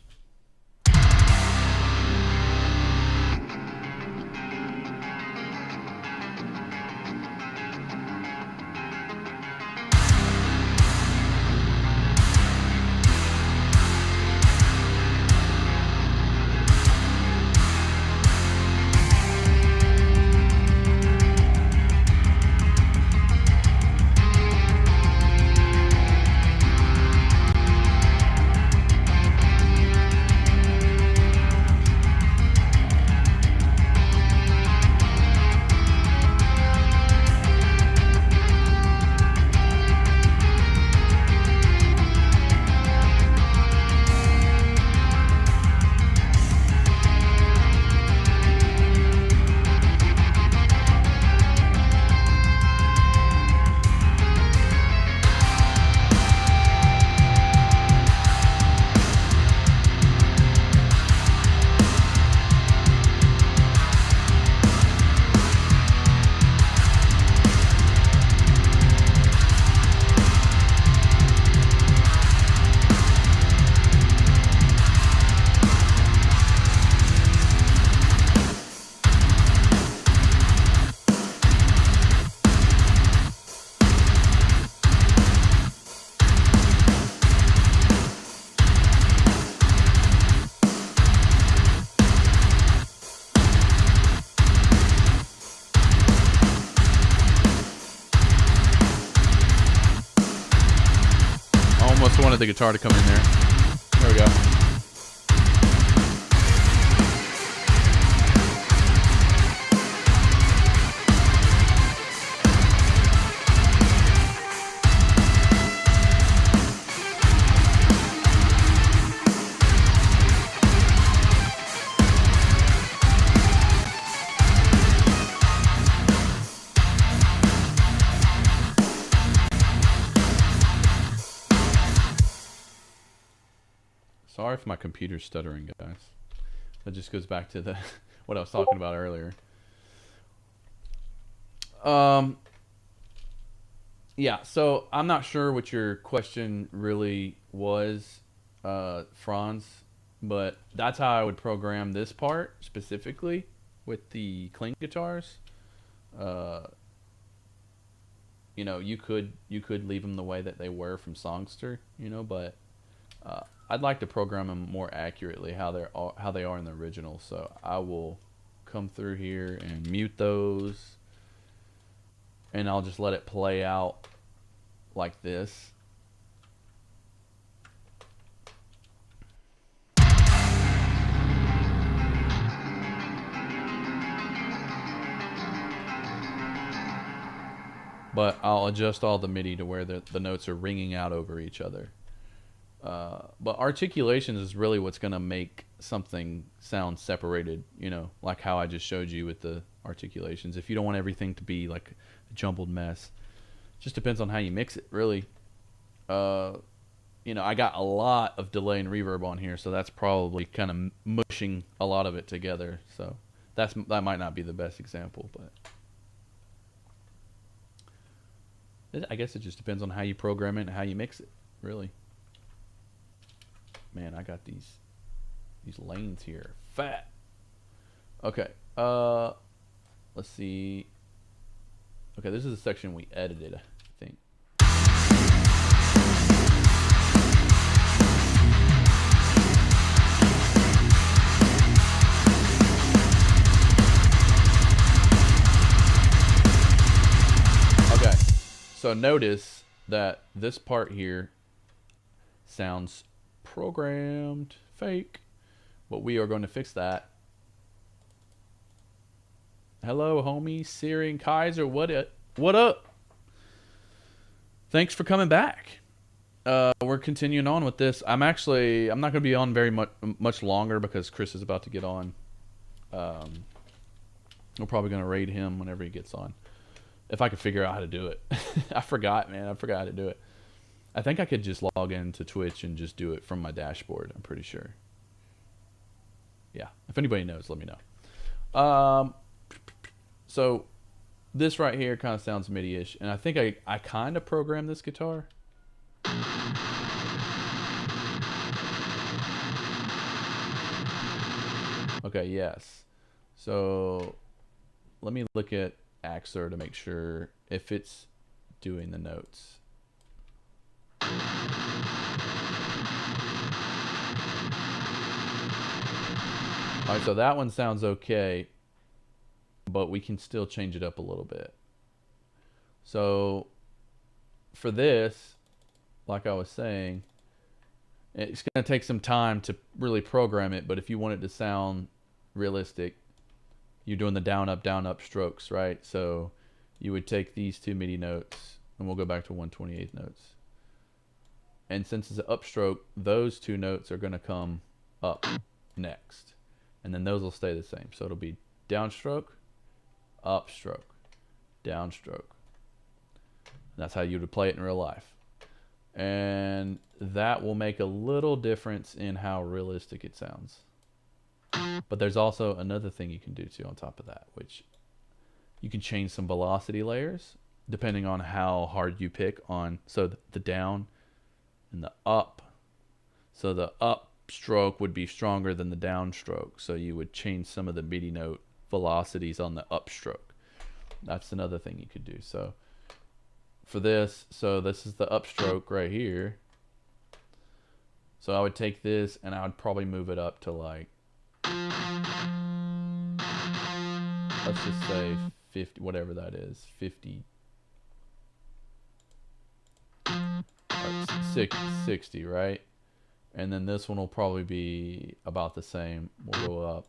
Wanted the guitar to come in there. There we go. Sorry if my computer's stuttering, guys. That just goes back to the what I was talking about earlier. Yeah, so I'm not sure what your question really was, Franz, but that's how I would program this part specifically with the clean guitars. You know, you could leave them the way that they were from Songster, you know, but I'd like to program them more accurately how they are in the original. So I will come through here and mute those, and I'll just let it play out like this. But I'll adjust all the MIDI to where the notes are ringing out over each other. But articulations is really what's going to make something sound separated, you know, like how I just showed you with the articulations. If you don't want everything to be like a jumbled mess, it just depends on how you mix it, really. You know, I got a lot of delay and reverb on here, so that's probably kind of mushing a lot of it together. So that might not be the best example, but I guess it just depends on how you program it and how you mix it, really. Man, I got these lanes here. Fat. Okay. Let's see. Okay, this is the section we edited, I think. Okay. So notice that this part here sounds programmed fake, but we are going to fix that. Hello, homie, Siri and Kaiser. What up? Thanks for coming back. We're continuing on with this. I'm not going to be on very much longer because Chris is about to get on. We're probably going to raid him whenever he gets on. if I could figure out how to do it. I forgot, man. I forgot how to do it. I think I could just log into Twitch and just do it from my dashboard. I'm pretty sure. Yeah. If anybody knows, let me know. So this right here kind of sounds MIDI-ish, and I think I kind of programmed this guitar. Okay, yes. So let me look at Axure to make sure if it's doing the notes. All right, so that one sounds okay, but we can still change it up a little bit. So for this, like I was saying, it's going to take some time to really program it, but if you want it to sound realistic, you're doing the down, up strokes, right? So you would take these two MIDI notes, and we'll go back to 1/28 notes. And since it's an upstroke, those two notes are going to come up next. And then those will stay the same. So it'll be downstroke, upstroke, downstroke. That's how you would play it in real life. And that will make a little difference in how realistic it sounds. But there's also another thing you can do too on top of that, which you can change some velocity layers depending on how hard you pick on. So the down and the up. So the upstroke would be stronger than the downstroke. So you would change some of the MIDI note velocities on the upstroke. That's another thing you could do. So for this, so this is the upstroke right here. So I would take this and I would probably move it up to like, let's just say 50, whatever that is, 50, or 60, right? And then this one will probably be about the same. We'll go up.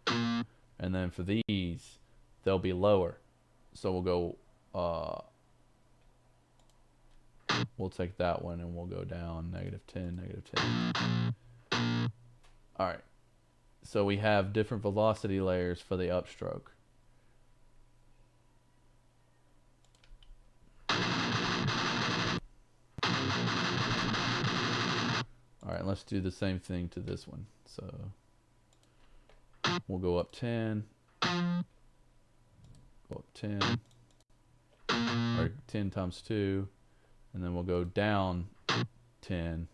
And then for these, they'll be lower. So we'll go, we'll take that one and we'll go down -10, -10. All right. So we have different velocity layers for the upstroke. All right, let's do the same thing to this one. So we'll go up 10, go up 10, or 10 times 2, and then we'll go down 10.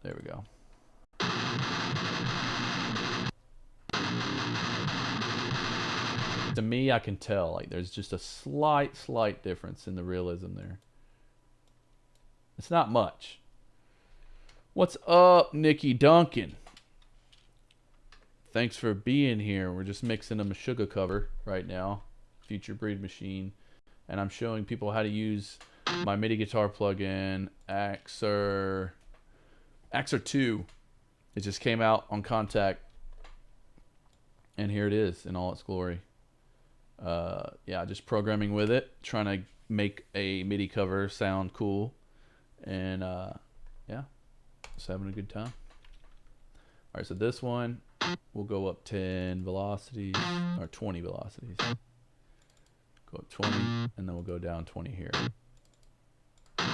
There we go. To me, I can tell like there's just a slight difference in the realism there. It's not much. What's up, Nikki Duncan? Thanks for being here. We're just mixing a Meshuggah cover right now, Future Breed Machine, and I'm showing people how to use my MIDI guitar plugin, Axure II. It just came out on Contact, and here it is in all its glory. Yeah, just programming with it, trying to make a MIDI cover sound cool, and yeah, just having a good time. All right, so this one we'll go up 10 velocities, or 20 velocities. Go up 20, and then we'll go down 20 here.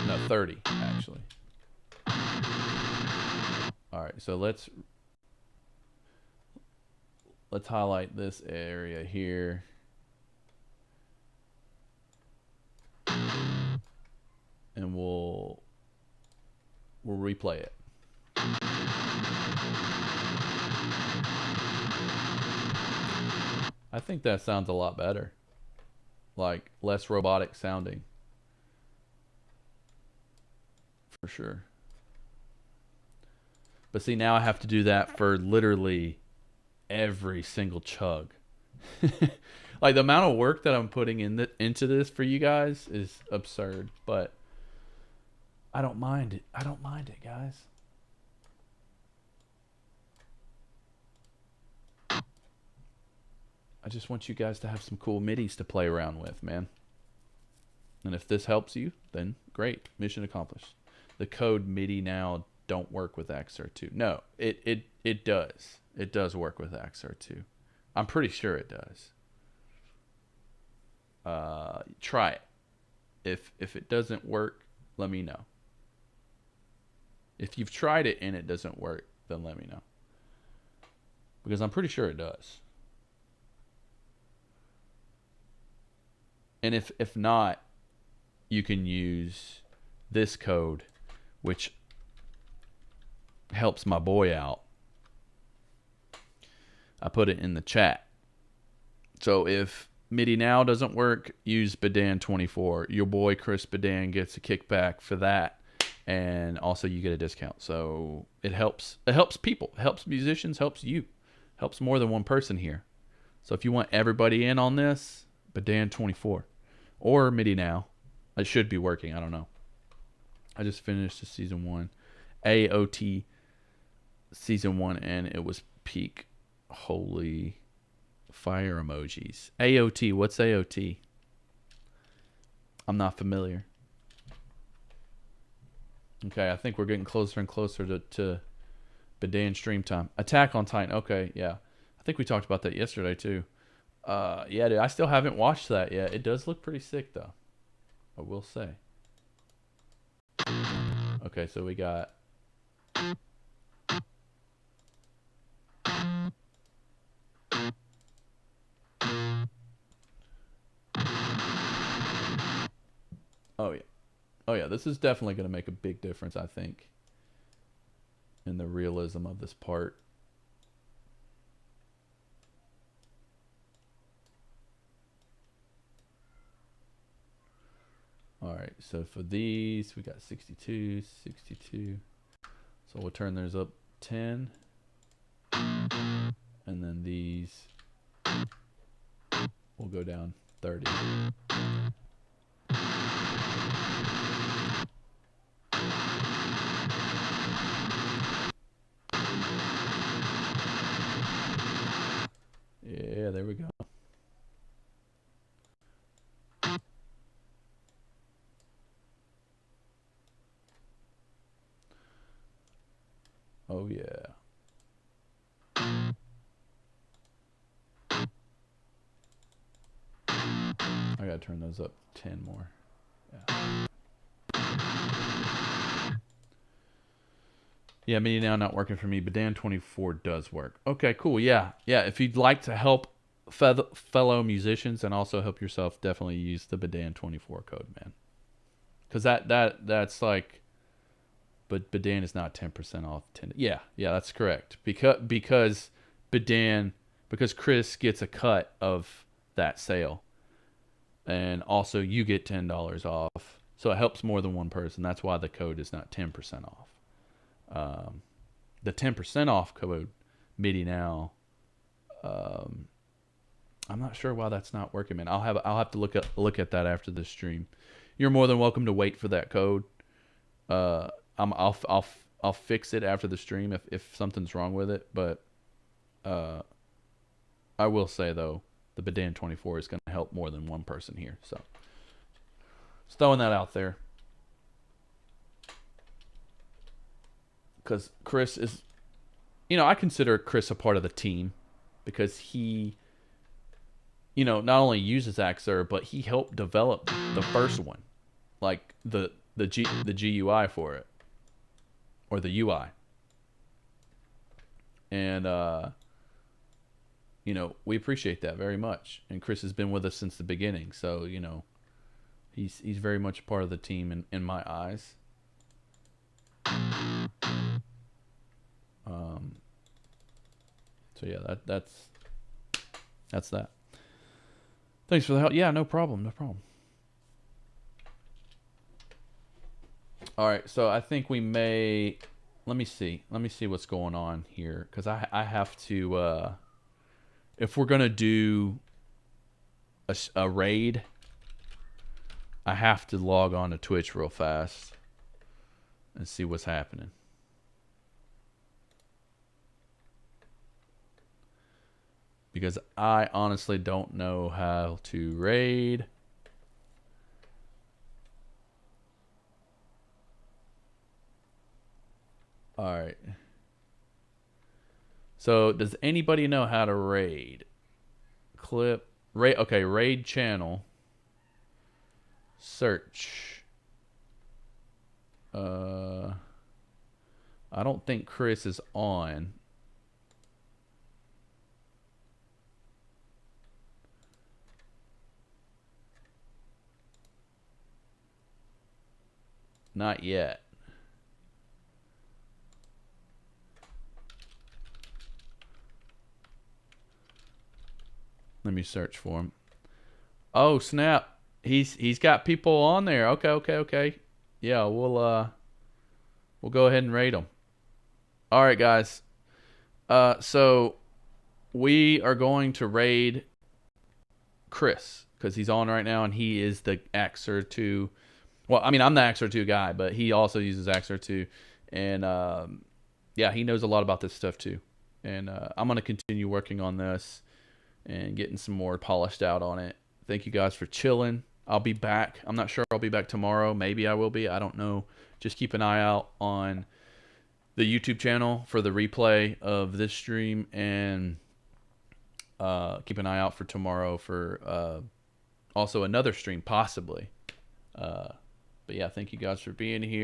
No, 30 actually. All right, so let's highlight this area here. And we'll replay it. I think that sounds a lot better. Like less robotic sounding. For sure. But see, now I have to do that for literally every single chug. Like the amount of work that I'm putting into this for you guys is absurd, but I don't mind it. I don't mind it, guys. I just want you guys to have some cool MIDIs to play around with, man. And if this helps you, then great. Mission accomplished. The code MIDI now don't work with Axure II. No, it does. It does work with Axure II. I'm pretty sure it does. try it. If it doesn't work, let me know. If you've tried it and it doesn't work, then let me know. Because I'm pretty sure it does. And if not, you can use this code, which helps my boy out. I put it in the chat. So if MIDI now doesn't work, use Bedan24. Your boy Chris Bedan gets a kickback for that, and also you get a discount. So it helps. It helps people. It helps musicians. Helps you. Helps more than one person here. So if you want everybody in on this, Bedan24 or MIDI now, it should be working. I don't know. I just finished the season 1, AOT season 1, and it was peak. Holy fire emojis. AOT. What's AOT? I'm not familiar. Okay, I think we're getting closer and closer to Bedan stream time. Attack on Titan. Okay, yeah. I think we talked about that yesterday too. Yeah, dude, I still haven't watched that yet. It does look pretty sick though, I will say. Okay, so we got oh yeah. Oh yeah, this is definitely going to make a big difference, I think, in the realism of this part. All right, so for these, we got 62, 62. So we'll turn theirs up 10. And then these will go down 30. Yeah, there we go. Oh yeah. I gotta turn those up 10 more. Yeah. Yeah, MIDI now not working for me, but Dan24 does work. Okay, cool. Yeah, yeah. If you'd like to help fellow musicians and also help yourself, definitely use the Bedan24 code, man. Because that's like, but Bedan is not 10% off. Yeah, that's correct. Because Chris gets a cut of that sale, and also you get $10 off. So it helps more than one person. That's why the code is not 10% off. The 10% off code MIDI now. I'm not sure why that's not working, man. I'll have to look at that after the stream. You're more than welcome to wait for that code. I'll fix it after the stream if something's wrong with it. But I will say though, the Bedan24 is going to help more than one person here. So just throwing that out there. Because Chris is, I consider Chris a part of the team because he, not only uses Axure, but he helped develop the first one, like the GUI for it, or the UI. And we appreciate that very much. And Chris has been with us since the beginning, so he's very much a part of the team in my eyes. So yeah, that's that. Thanks for the help. Yeah, no problem. All right, so I think we may. Let me see what's going on here, because I have to. If we're gonna do a raid, I have to log on to Twitch real fast and see what's happening. Because I honestly don't know how to raid. All right. So does anybody know how to raid? Okay, raid channel. search. I don't think Chris is on. Not yet. Let me search for him. Oh snap! He's got people on there. Okay. Yeah, we'll go ahead and rate him. All right, guys. So we are going to raid Chris because he's on right now, and he is the Axure II. Well, I mean, I'm the Axure II guy, but he also uses Axure II, and yeah, he knows a lot about this stuff too. And I'm gonna continue working on this and getting some more polished out on it. Thank you guys for chilling. I'll be back. I'm not sure I'll be back tomorrow. Maybe I will be. I don't know. Just keep an eye out on the YouTube channel for the replay of this stream, and keep an eye out for tomorrow for also another stream, possibly. But yeah, thank you guys for being here.